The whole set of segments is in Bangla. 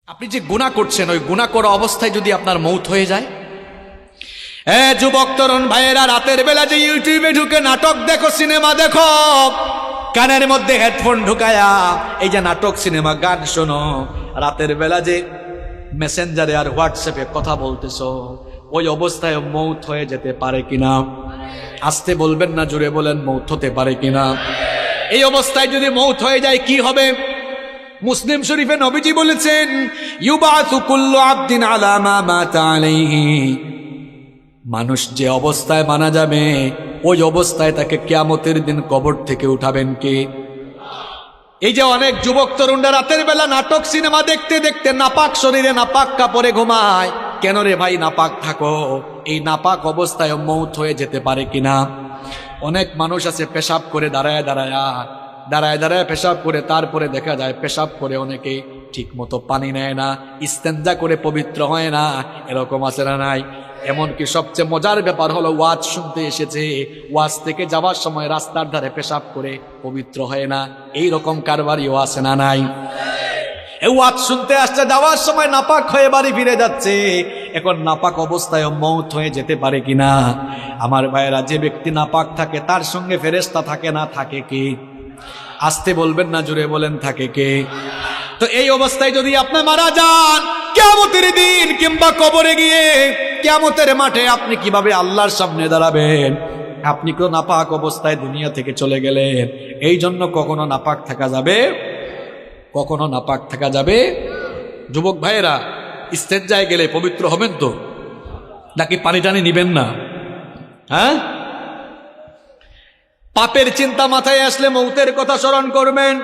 আপনি যে গুনাহ করছেন ওই গুনাহ করা অবস্থায় যদি আপনার মৌত হয়ে যায়, যুবক তরুণ ভাইয়েরা, রাতের বেলা যে ইউটিউবে ঢুকে নাটক দেখো, সিনেমা দেখো, কানের মধ্যে হেডফোন ঢুকায়া এই যে নাটক সিনেমা গান শোনো, রাতের বেলা যে মেসেঞ্জারে আর হোয়াটসঅ্যাপে কথা বলতেছো, ওই অবস্থায় মৌত হয়ে যেতে পারে কিনা? আসতে বলবেন না, জুড়ে বলেন মৌত হতে পারে কিনা? এই অবস্থায় যদি মৌত হয়ে যায় কি হবে? মুসলিম শরীফে নবীজি বলেছেন, ইউবাসু কুল্লু আবদিন আলা মা মাতা আলাইহি, মানুষ যে অবস্থায় মারা যাবে ওই অবস্থায় তাকে কিয়ামতের দিন কবর থেকে উঠাবেন কে? এই যে অনেক যুবক তরুণরা রাতের বেলা নাটক সিনেমা দেখতে দেখতে নাপাক শরীরে নাপাক কাপড়ে ঘুমায়। কেন রে ভাই নাপাক থাকো? এই নাপাক অবস্থায় মৌত হয়ে যেতে পারে কিনা? অনেক মানুষ আছে পেশাব করে দাঁড়ায় দাঁড়ায় পেশাব করে, তারপরে দেখা যায় পেশাব করে অনেকে ঠিক মতো পানি নেয় না, ইস্তেঞ্জা করে পবিত্র হয় না, এরকম আছে না নাই? এমনকি সবচেয়ে মজার ব্যাপার হলো, ওয়াজ শুনতে এসেছে, ওয়াজ থেকে যাওয়ার সময় রাস্তার ধারে পেশাব করে পবিত্র হয় না, এই রকম কারবারিও আছে না নাই? এই ওয়াজ শুনতে আসছে, যাওয়ার সময় নাপাক হয়ে বাড়ি ফিরে যাচ্ছে, এখন নাপাক অবস্থায় মৌত হয়ে যেতে পারে কিনা? আমার ভাইয়েরা, যে ব্যক্তি নাপাক থাকে তার সঙ্গে ফেরেশতা থাকে না, থাকে কে? আসতে বলবেন না, জুড়ে বলেন থাকে কে? তো এই অবস্থায় যদি আপনি মারা যান, কিয়ামতের দিন কিংবা কবরে গিয়ে কিয়ামতের মাঠে আপনি কিভাবে আল্লাহর সামনে দাঁড়াবেন? আপনি তো নাপাক অবস্থায় দুনিয়া থেকে চলে গেলেন। এই জন্য কখনো নাপাক থাকা যাবে, কখনো নাপাক থাকা যাবে। যুবক ভাইয়েরা, ইস্তেঞ্জায় গেলে পবিত্র হবেন তো, নাকি পানি টানি নিবেন না? হ্যাঁ, পাপের চিন্তা মাথায় আসলে মৌতের কথা স্মরণ করবেন,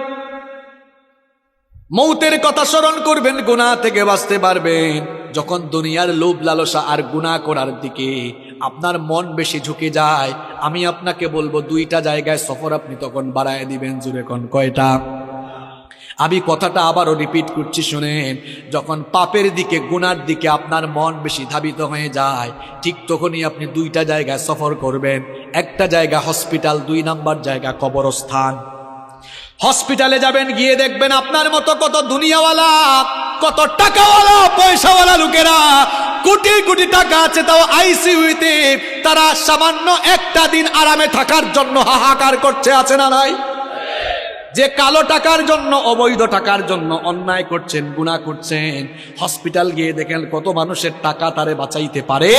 মৌতের কথা স্মরণ করবেন, গুনাহ থেকে বাঁচতে পারবেন। যখন দুনিয়ার লোভ লালসা আর গুনাহ করার দিকে আপনার মন বেশি ঝুঁকে যায়, আমি আপনাকে বলবো দুইটা জায়গায় সফর আপনি তখন বাড়ায় দিবেন। জুড়ে কোন কয়টা? আমি কথাটা আবারও রিপিট করছি, শুনেন। যখন পাপের দিকে, গুনার দিকে আপনার মন বেশি ধাবিত হয়ে যায়, ঠিক তখনই আপনি দুইটা জায়গায় সফর করবেন। একটা জায়গা হসপিটাল, 2 নাম্বার জায়গা কবরস্থান। হসপিটালে যাবেন, গিয়ে দেখবেন আপনার মতো কত দুনিয়াওয়ালা, কত টাকাওয়ালা, পয়সাওয়ালা লোকেরা, কোটি কোটি টাকা আছে, তাও আইসিইউতে তারা সামান্য একটা দিন আরামে থাকার জন্য হাহাকার করছে, আছে না নাই? যে কালো টাকার জন্য, অবৈধ টাকার জন্য অন্যায় করছেন, গুনাহ করছেন, হসপিটাল গিয়ে দেখেন কত মানুষের টাকা তারে বাঁচাইতে পারে।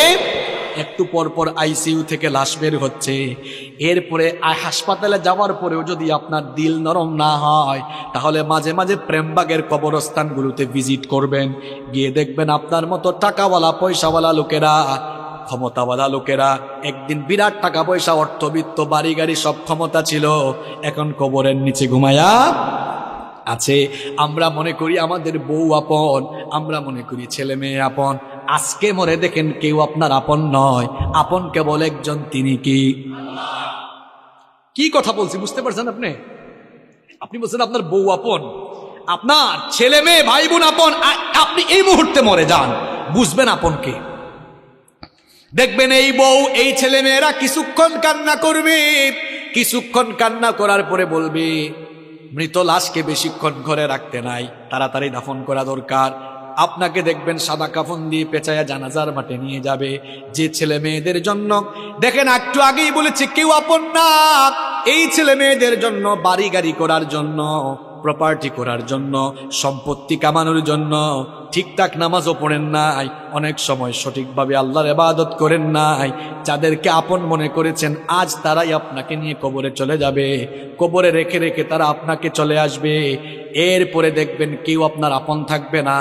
একটু পর পর আইসিইউ থেকে লাশ বের হচ্ছে। এরপরে হাসপাতালে যাওয়ার পরেও যদি আপনার দিল নরম না হয়, তাহলে মাঝে মাঝে প্রেমবাগের কবরস্থানগুলোতে ভিজিট করবেন, গিয়ে দেখবেন আপনার মতো টাকাওয়ালা, পয়সাওয়ালা লোকেরা, ক্ষমতাওয়ালা লোকেরা, একদিন বিরাট টাকা পয়সা, অর্থবিত্ত, বাড়ি গাড়ি সব ক্ষমতা ছিল, এখন কবরের নিচে ঘুমায়া আছে। আমরা মনে করি আমাদের বউ আপন, আমরা মনে করি ছেলে মেয়ে আপন। আজকে মরে দেখেন কেউ আপনার আপন নয়, আপন কেবল একজন, তিনি কি? কি কথা বলছি বুঝতে পারছেন আপনি? আপনি বলছেন আপনার বউ আপন, আপনার ছেলে মেয়ে, ভাই বোন আপন। আপনি এই মুহূর্তে মরে যান, বুঝবেন আপন কে। দেখবেন এই বউ, এই ছেলে মেয়েরা কিছুক্ষণ কান্না করবে, কিছুক্ষণ কান্না করার পরে বলবে, মৃত লাশকে বেশিক্ষণ ঘরে রাখতে নাই, তাড়াতাড়ি দাফন করা দরকার। আপনাকে দেখবেন সাদা কাফন দিয়ে পেঁচায়া জানাজার মাঠে নিয়ে যাবে। যে ছেলে মেয়েদের জন্য, দেখেন একটু আগেই বলেছে কেউ আপন না, এই ছেলে মেয়েদের জন্য, বাড়ি গাড়ি করার জন্য, প্রপার্টি করার জন্য, সম্পত্তি কামানোর জন্য ঠিকঠাক নামাজও পড়েন নাই, অনেক সময় সঠিকভাবে আল্লাহর ইবাদত করেন নাই, যাদেরকে আপন মনে করেছেন আজ তারাই আপনাকে নিয়ে কবরে চলে যাবে, কবরে রেখে রেখে তারা আপনাকে চলে আসবে। এরপরে দেখবেন কেউ আপনার আপন থাকবে না।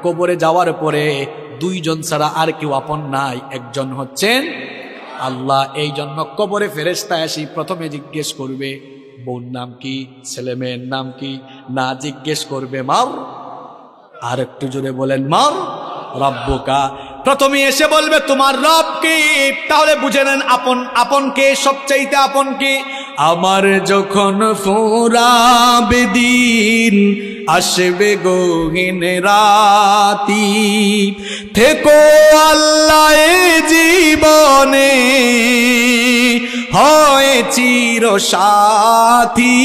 কবরে যাওয়ার পরে 2 জন ছাড়া আর কেউ আপন নাই, একজন হচ্ছেন আল্লাহ। এই জন্য কবরে ফেরেশতা এসে প্রথমে জিজ্ঞেস করবে, বোন নাম কি, ছেলে মেয়ের নাম কি, না জিজ্ঞেস করবে মার। আর একটু জোরে বলেন, মার রব্বুকা। প্রথমে এসে বলবে তোমার রব কে, তাহলে বুঝে নেন আপন। আপন কে? সবচাইতে আপন কে? আমার যখন ফুরাবে দিন, আসবে গহীন রাতি, থেকো আল্লাহ জীবনে, হয় চির সাথী,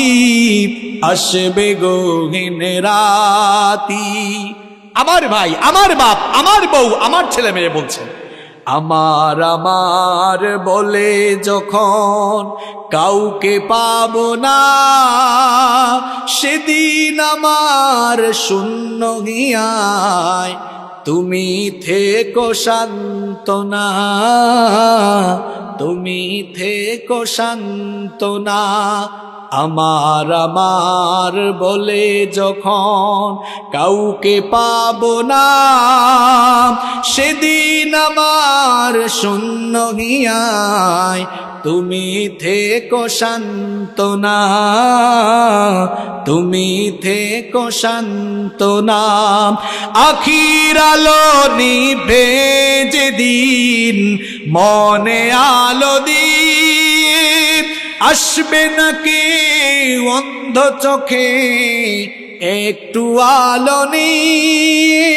আসবে গহীন রাতি। আমার ভাই, আমার বাপ, আমার বউ, আমার ছেলে মেয়ে বলছেন আমার আমার বলে যখন কাউকে পাবো না, সেদিন আমার শূন্য হিয়ায় তুমি থেকো সান্ত্বনা, তুমি থেকো সান্ত্বনা। আমার আমার বলে যখন কাউকে পাবো না, সেদিন আমার শূন্য হিয়ায় তুমি থেকো সান্ত্বনা, তুমি থেকো সান্ত্বনা। আখির আলো নিভে যেদিন মনে আলো দিয়ে আসবে নাকি অন্ধ চোখে একটু আলো নিয়ে,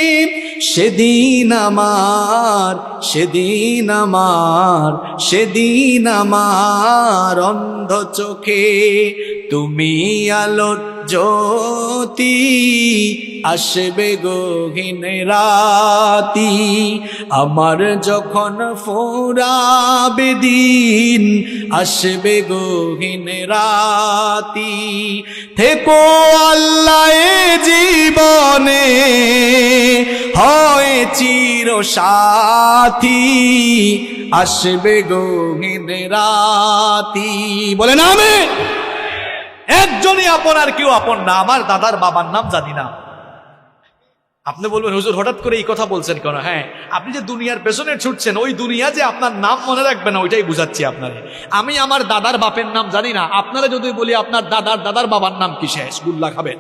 সেদিন আমার, সেদিন আমার, সেদিন আমার অন্ধ চোখে তুমি আলো জ্যোতি আসবে গহীন রাতি। আমার যখন ফোরাবে দিন আসবে গহীন রাতি, থেকো আল্লাহ এ জীবনে হয় চির সাথী আসবে গহীন রাতি। বলেন আমিন। একজনই আপন আর কেউ আপন না। আমার দাদার বাবার নাম জানি না। আপনি বলবেন হুজুর হঠাৎ করে এই কথা বলছেন কেন? হ্যাঁ, আপনি যে দুনিয়ার পেছনে ছুটছেন, ওই দুনিয়া যে আপনার নাম মনে রাখবে না, ওইটাই বুঝাচ্ছি আপনারে। আমি আমার দাদার বাপের নাম জানি না। আপনারা যদি বলি আপনার দাদার বাবার নাম কি, শেষ গুল্লা খাবেন।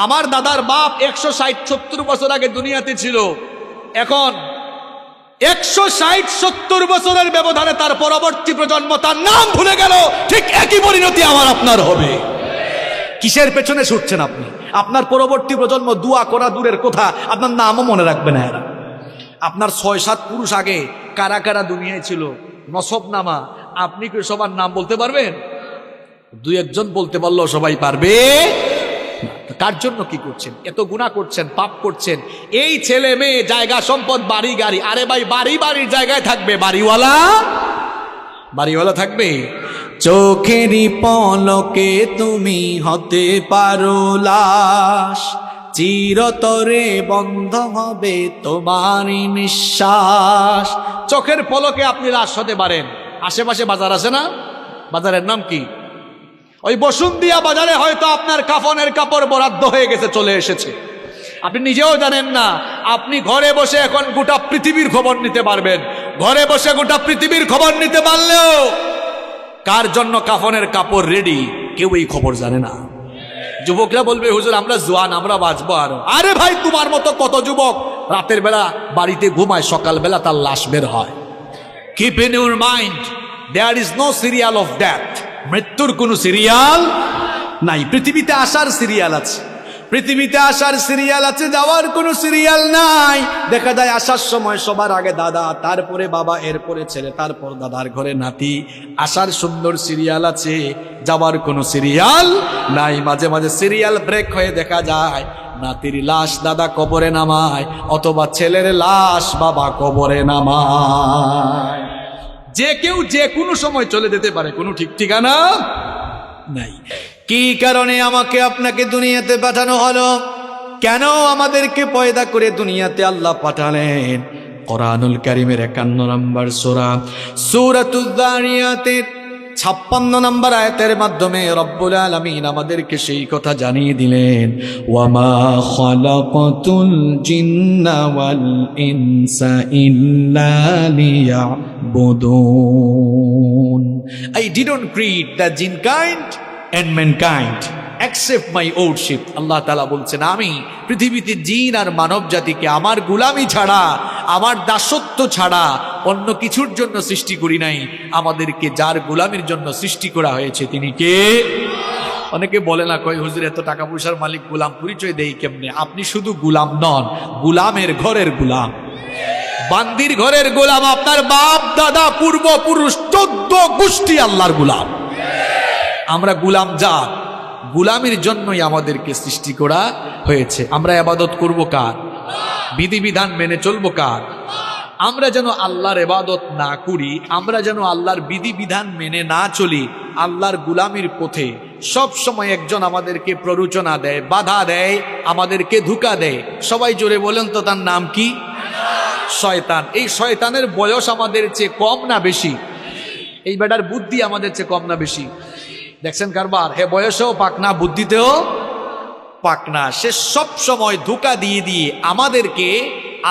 আমার দাদার বাপ 160-70 বছর আগে দুনিয়াতে ছিল। এখন 160-70 বছরের ব্যবধানে তার পরবর্তী প্রজন্ম তার নাম ভুলে গেল। ঠিক একই পরিণতি আমার আপনার হবে। কিসের পেছনে ছুটছেন আপনি? আপনার পরবর্তী প্রজন্ম দোয়া করা দূরের কথা, আপনার নামও মনে রাখবে না এরা। আপনার 6-7 পুরুষ আগে কারা কারা দুনিয়ায় ছিল, নসব নামা, আপনি কি সবার নাম বলতে পারবেন? 2-1 বলতে পারলেও সবাই পারবে। কার জন্য কি করছেন? এত গুনাহ করছেন, পাপ করছেন। এই ছেলে মেয়ে, জায়গা সম্পদ, বাড়ি গাড়ি, আরে ভাই বাড়ির জায়গায় থাকবে, বাড়িওয়ালা থাকবে। চোখেরই পলকে তুমি হতে পারো লাশ, চিরতরে বন্ধ হবে তোমারই নিঃশ্বাস। চোখের পলকে আপনি লাশ হতে পারেন। আশেপাশে বাজার আছে না? বাজারের নাম কি? ওই বসুন্ধিয়া বাজারে হয়তো আপনার কাফনের কাপড় বরাদ্দ হয়ে গেছে, চলে এসেছে, আপনি নিজেও জানেন না। আপনি ঘরে বসে এখন গোটা পৃথিবীর খবর নিতে পারবেন। ঘরে বসে গোটা পৃথিবীর খবর নিতে পারলেও কার জন্য কাফনের কাপড় রেডি, কেউ এই খবর জানে না। যুবকরা বলবে হুজুর আমরা জোয়ান, আমরা বাঁচবো আরো। আরে ভাই, তোমার মতো কত যুবক রাতের বেলা বাড়িতে ঘুমায়, সকালবেলা তার লাশ বের হয়। Keep in your mind, there is no serial of death. মৃত্যুর কোন সিরিয়াল নাই। পৃথিবীতে আসার সিরিয়াল আছে, পৃথিবীতে আসার সিরিয়াল আছে, যাওয়ার কোনো সিরিয়াল নাই। দেখা যায় আসার সময় সবার আগে দাদা, তারপরে বাবা, এরপরে ছেলে, তারপর দাদার ঘরে নাতি। আসার সুন্দর সিরিয়াল আছে, যাওয়ার কোনো সিরিয়াল নাই। মাঝে মাঝে সিরিয়াল ব্রেক হয়ে দেখা যায় নাতির লাশ দাদা কবরে নামায়, অথবা ছেলের লাশ বাবা কবরে নামায়। যে কেউ যে কোনো সময় চলে যেতে পারে, কোনো ঠিক ঠিকানা নাই। কি কারণে আমাকে আপনাকে দুনিয়াতে পাঠানো হলো? কেন আমাদেরকে পয়দা করে দুনিয়াতে আল্লাহ পাঠালেন? কোরআনুল কারীমের 51 নম্বর সূরা সূরাতুয যারিয়াতের 56 নম্বর আয়াতের মাধ্যমে রব্বুল আলামিন আমাদেরকে সেই কথা জানিয়ে দিলেন, ওয়ামা খালাকাতুল জিন্না ওয়াল ইনসা ইল্লা লিয়াবুদুন। I didn't create the jinn kind and mankind except my worship. আল্লাহ তাআলা বলছেন, আমি পৃথিবীতে জিন আর মানব জাতিকে আমার গোলামি ছাড়া, আমার দাসত্ব ছাড়া অন্য কিছুর জন্য সৃষ্টি করি নাই। আমাদেরকে যার গোলামির জন্য সৃষ্টি করা হয়েছে তিনি কে? অনেকে বলে না, কয় হুজুর এত টাকা পয়সার মালিক, গোলাম পরিচয় দেই কেমনে? আপনি শুধু গোলাম নন, গোলামের ঘরের গোলাম, বান্দির ঘরের গোলাম। আপনার বাপ দাদা পূর্বপুরুষ 14 গোষ্ঠী আল্লাহর গোলাম। আমরা গোলাম জাত, গোলামির জন্যই আমাদেরকে সৃষ্টি করা হয়েছে। আমরা ইবাদত করব কার? বিধিবিধান মেনে চলবো কার? আমরা যেন আল্লাহর ইবাদত না করি, আমরা যেন আল্লাহর বিধিবিধান মেনে না চলি, আল্লাহর গুলামির পথে সব সময় একজন আমাদেরকে প্ররোচনা দেয়, বাধা দেয়, আমাদেরকে ধোঁকা দেয়। সবাই জোরে বলেন তো, তার নাম কি? শয়তান। এই শয়তানের বয়স আমাদের চেয়ে কম না বেশি? এই বেটার বুদ্ধি আমাদের চেয়ে কম না বেশি? দেখছেন কারবার, হে বয়সেও পাকনা, বুদ্ধিতেও পাকনা। সে সব সময় ধোঁকা দিয়ে দিয়ে আমাদেরকে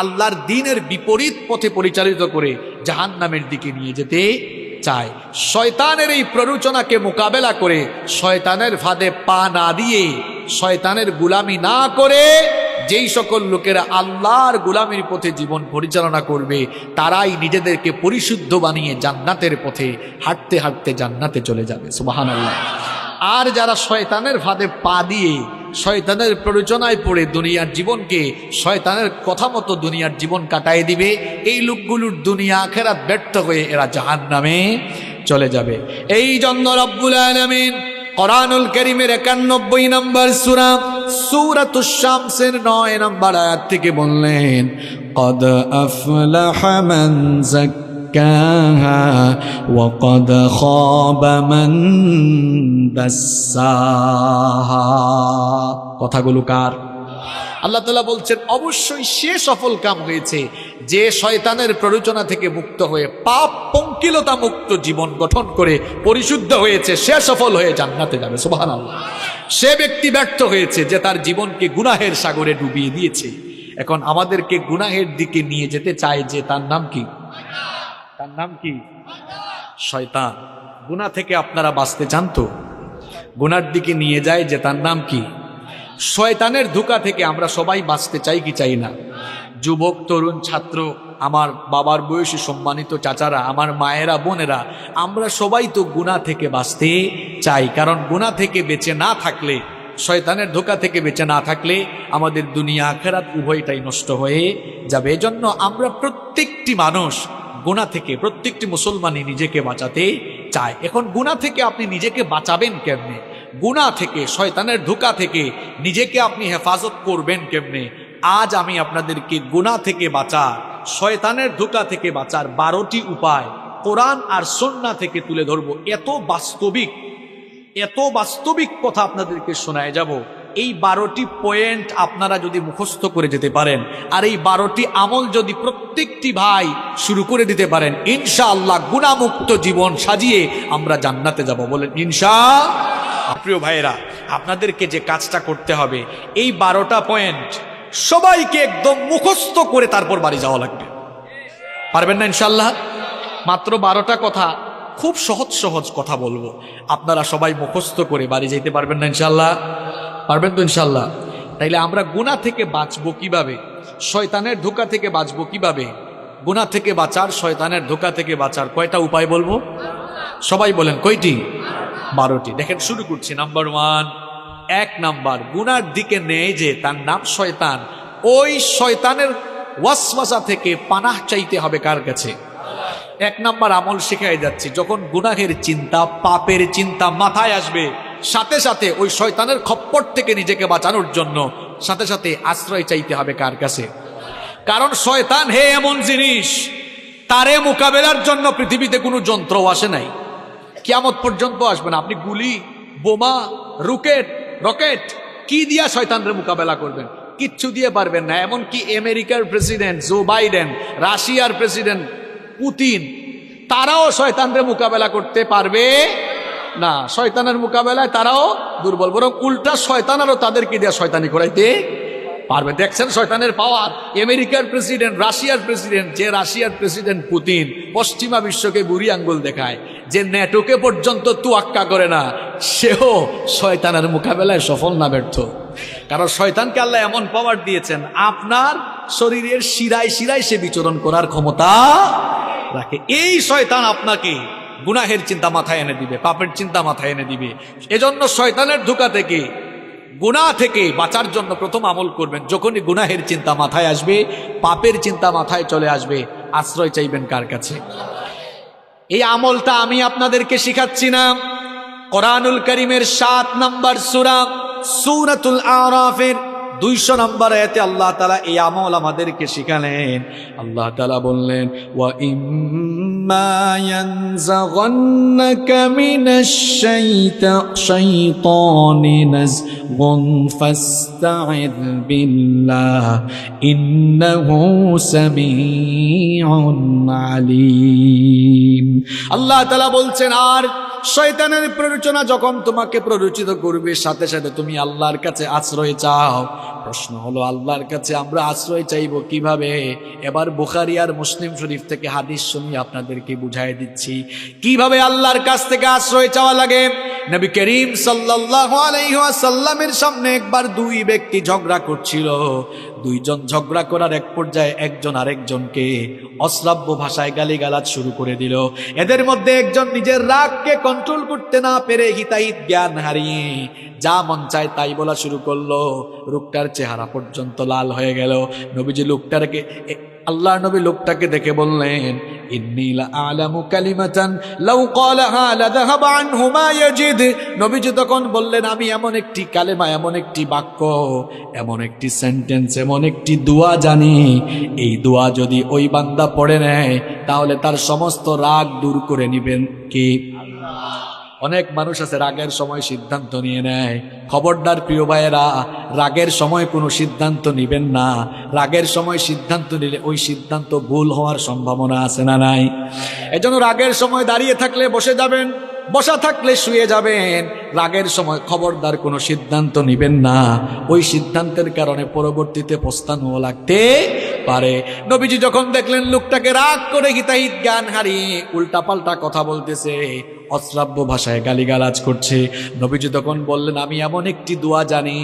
আল্লাহর দ্বীনের বিপরীত পথে পরিচালিত করে জাহান্নামের দিকে নিয়ে যেতে চায়। শয়তানের এই প্ররোচনাকে মোকাবেলা করে, শয়তানের ফাঁদে পা না দিয়ে, শয়তানের গুলামি না করে যেই সকল লোকেরা আল্লাহর গুলামির পথে জীবন পরিচালনা করবে, তারাই নিজেদেরকে পরিশুদ্ধ বানিয়ে জান্নাতের পথে হাঁটতে হাঁটতে জান্নাতে চলে যাবে। সুবহানাল্লাহ। আর যারা শয়তানের ফাঁদে পা দিয়ে, শয়তানের প্ররোচনায় পড়ে দুনিয়ার জীবনকে শয়তানের কথা মতো দুনিয়ার জীবন কাটায় দিবে, এই লোকগুলোর দুনিয়া আখিরাত ব্যর্থ হয়ে এরা জাহান্নামে চলে যাবে। এই জন্য রব্বুল আলামিন কোরআনুল কারীমের 91 নম্বর সূরা সূরাতুশ শামসের 9 নম্বর আয়াত থেকে বললেন, কদ আফলাহা মান যাক্কাহা ওয়া কদ খাবা মান দাসসাহা। কথাগুলো কার? আল্লাহ তাআলা বলছেন, অবশ্যই সে সফল কাম হয়েছে যে শয়তানের প্ররোচনা থেকে মুক্ত হয়ে পাপ পঙ্কিলতা মুক্ত জীবন গঠন করে পরিশুদ্ধ হয়েছে, সে সফল হয়ে জান্নাতে যাবে। সুবহানাল্লাহ। সে ব্যক্তি ব্যর্থ হয়েছে যে তার জীবনকে গুনাহের সাগরে ডুবিয়ে দিয়েছে। এখন আমাদেরকে গুনাহের দিকে নিয়ে যেতে চায় যে, তার নাম কি? তার নাম কি? শয়তান। গুনাহ থেকে আপনারা বাঁচতে চান তো? গুনার দিকে নিয়ে যায় যে, তার নাম কি? শয়তানের ধোঁকা থেকে আমরা সবাই বাঁচতে চাই কি চাই না? যুবক, তরুণ, ছাত্র, আমার বাবার বয়সী সম্মানিত চাচারা, আমার মায়েরা, বোনেরা, আমরা সবাই তো গুনাহ থেকে বাঁচতে চাই। কারণ গুনাহ থেকে বেঁচে না থাকলে, শয়তানের ধোঁকা থেকে বেঁচে না থাকলে আমাদের দুনিয়া আখিরাত উভয়টাই নষ্ট হয়ে যাবে। এজন্য আমরা প্রত্যেকটি মানুষ গুনাহ থেকে, প্রত্যেকটি মুসলমানই নিজেকে বাঁচাতে চায়। এখন গুনাহ থেকে আপনি নিজেকে বাঁচাবেন কেমনে? গুনাহ থেকে, শয়তানের ধোঁকা থেকে নিজেকে আপনি হেফাজত করবেন কেমনে? আজ আমি আপনাদেরকে গুনাহ থেকে বাঁচা, শয়তানের ধোঁকা থেকে বাঁচার 12টি উপায় কোরআন আর সুন্নাহ থেকে তুলে ধরব। এত বাস্তবিক কথা আপনাদেরকে শোনায় যাব। এই 12টি পয়েন্ট আপনারা যদি মুখস্থ করে যেতে পারেন, আর এই 12টি আমল যদি প্রত্যেকটি ভাই শুরু করে দিতে পারেন, ইনশাআল্লাহ গুনাহমুক্ত জীবন সাজিয়ে আমরা জান্নাতে যাব। বলেন ইনশাআল্লাহ। প্রিয় ভাইয়েরা, আপনাদেরকে যে কাজটা করতে হবে, এই 12টা পয়েন্ট সবাইকে একদম মুখস্থ করে তারপর বাড়ি যাওয়া লাগবে। পারবেন না ইনশাআল্লাহ? মাত্র 12টা কথা, খুব সহজ কথা বলবো, আপনারা সবাই মুখস্থ করে বাড়ি যেতে পারবেন না ইনশাআল্লাহ? পারবেন তো ইনশাআল্লাহ? তাইলে আমরা গুনাহ থেকে বাঁচবো কিভাবে, শয়তানের ধোঁকা থেকে বাঁচবো কিভাবে? গুনাহ থেকে বাঁচার, শয়তানের ধোঁকা থেকে বাঁচার কয়টা উপায় বলবো? সবাই বলেন কয়টি? 12টি। দেখেন, শুরু করছি। নাম্বার 1, 1 নাম্বার, গুনার দিকে নেয় যে, তার নাম শয়তান। ওই শয়তানের ওয়াসওয়াসা থেকে পানাহ চাইতে হবে কার কাছে? 1 নাম্বার আমল শিখাই যাচ্ছি। যখন গুনাহের চিন্তা, পাপের চিন্তা মাথায় আসবে, সাথে সাথে ওই শয়তানের খপ্পর থেকে নিজেকে বাঁচানোর জন্য সাথে সাথে আশ্রয় চাইতে হবে কার কাছে? কারণ শয়তান হে এমন জিনিস, তারে মোকাবেলার জন্য পৃথিবীতে কোনো যন্ত্র আসে নাই, কিয়ামত পর্যন্ত আসবে না। আপনি গুলি, বোমা, রকেট কি দিয়া শয়তানের মোকাবেলা করবেন? কিচ্ছু দিয়ে পারবেন না। এমনকি আমেরিকার প্রেসিডেন্ট জো বাইডেন, রাশিয়ার প্রেসিডেন্ট পুতিন, তারাও শয়তানের মোকাবেলা করতে পারবে না। শয়তানের মোকাবেলায় তারাও দুর্বল, বরং উল্টা শয়তানেরও তাদেরকে দিয়ে শয়তানি করাইতে পারবে। দেখছেন শয়তানের পাওয়ার। আমেরিকার প্রেসিডেন্ট, রাশিয়ার প্রেসিডেন্ট, যে রাশিয়ার প্রেসিডেন্ট পুতিন পশ্চিমা বিশ্বকে বুড়ি আঙ্গুল দেখায়, যে ন্যাটোকে পর্যন্ত তুয়াক্কা করে না, সেও শয়তানের মোকাবেলায় সফল না ব্যর্থ। কারণ শয়তানকে আল্লাহ এমন পাওয়ার দিয়েছেন, আপনার শরীরের শিরায় শিরায় সে বিচরণ করার ক্ষমতা রাখে। এই শয়তান আপনাকে গুনাহের চিন্তা মাথায় এনে দিবে, পাপের চিন্তা মাথায় এনে দিবে। এজন্য শয়তানের ধোঁকা থেকে, গুনাহ থেকে বাঁচার জন্য প্রথম আমল করবেন, যখনই গুনাহের চিন্তা মাথায় আসবে, পাপের চিন্তা মাথায় চলে আসবে, আশ্রয় চাইবেন কার কাছে? এই আমলটা আমি আপনাদেরকে শিখাচ্ছি না। কোরআনুল কারীমের 7 নম্বর সূরা সূরাতুল আরাফের 200 নম্বর আয়াতে আল্লাহ তাআলা এই আমল আমাদেরকে শিখালেন। আল্লাহ তাআলা বললেন, ওয়া ইম্মা ইয়ানজাগান্নাকা মিনাশ শাইতানি নাযগুন ফাস্তাইয বিল্লাহ ইন্নাহু সামিউন আলীম। আল্লাহ তাআলা বলছেন, আর শয়তানের প্ররোচনা যখন তোমাকে প্ররোচিত করবে, সাথে সাথে তুমি আল্লাহর কাছে আশ্রয় চাও। প্রশ্ন হলো, আল্লাহর কাছে আমরা আশ্রয় চাইবো কিভাবে? এবার বুখারী আর মুসলিম শরীফ থেকে হাদিস শুনিয়ে আপনাদেরকে বুঝাই দিচ্ছি কিভাবে আল্লাহর কাছ থেকে আশ্রয় চাওয়া লাগে। নবী করিম সাল্লাল্লাহু আলাইহি ওয়াসাল্লামের সামনে একবার দুই ব্যক্তি ঝগড়া করছিল। দুইজন ঝগড়া করার এক পর্যায়ে একজন আরেকজনকে অশ্রাব্য ভাষায় গালিগালাজ শুরু করে দিল। এদের মধ্যে একজন নিজের রাগকে কন্ট্রোল করতে না পেরে হিতাহিত জ্ঞান হারিয়ে যা মন চায় তাই বলা শুরু করলো। লোকটার চেহারা পর্যন্ত লাল হয়ে গেল। নবীজি লোকটাকে আল্লাহর নবী লোকটাকে দেখে বললেন, ইন্নী লা আ'লামু কালিমাতান লাউ ক্বালাহা লাযাহাবা আনহু মা ইয়াজিদ। নবীজি তখন বললেন, আমি এমন একটি কালেমা, এমন একটি বাক্য, এমন একটি সেন্টেন্স, এমন একটি দোয়া জানি, এই দোয়া যদি ওই বান্দা পড়ে নেয় তাহলে তার সমস্ত রাগ দূর করে নেবেন কে? অনেক মানুষ আছে রাগের সময় সিদ্ধান্ত নিয়ে নেয়। খবরদার প্রিয় ভাইয়েরা, রাগের সময় কোনো সিদ্ধান্ত নিবেন না। রাগের সময় সিদ্ধান্ত নিলে ওই সিদ্ধান্ত ভুল হওয়ার সম্ভাবনা আছে না নাই? এজন্য রাগের সময় দাঁড়িয়ে থাকলে বসে যাবেন, বসা থাকলে শুয়ে যাবেন। রাগের সময় খবরদার কোনো সিদ্ধান্ত নিবেন না, ওই সিদ্ধান্তের কারণে পরবর্তীতে পস্তানো লাগতে পারে। নবীজি যখন দেখলেন লোকটাকে রাগ করে হিতাহিত জ্ঞান হারিয়ে উল্টাপাল্টা কথা বলতেছে, অশ্রাব্য ভাষায় গালিগালাজ করছে, নবীজি তখন বললেন, আমি এমন একটি দোয়া জানি,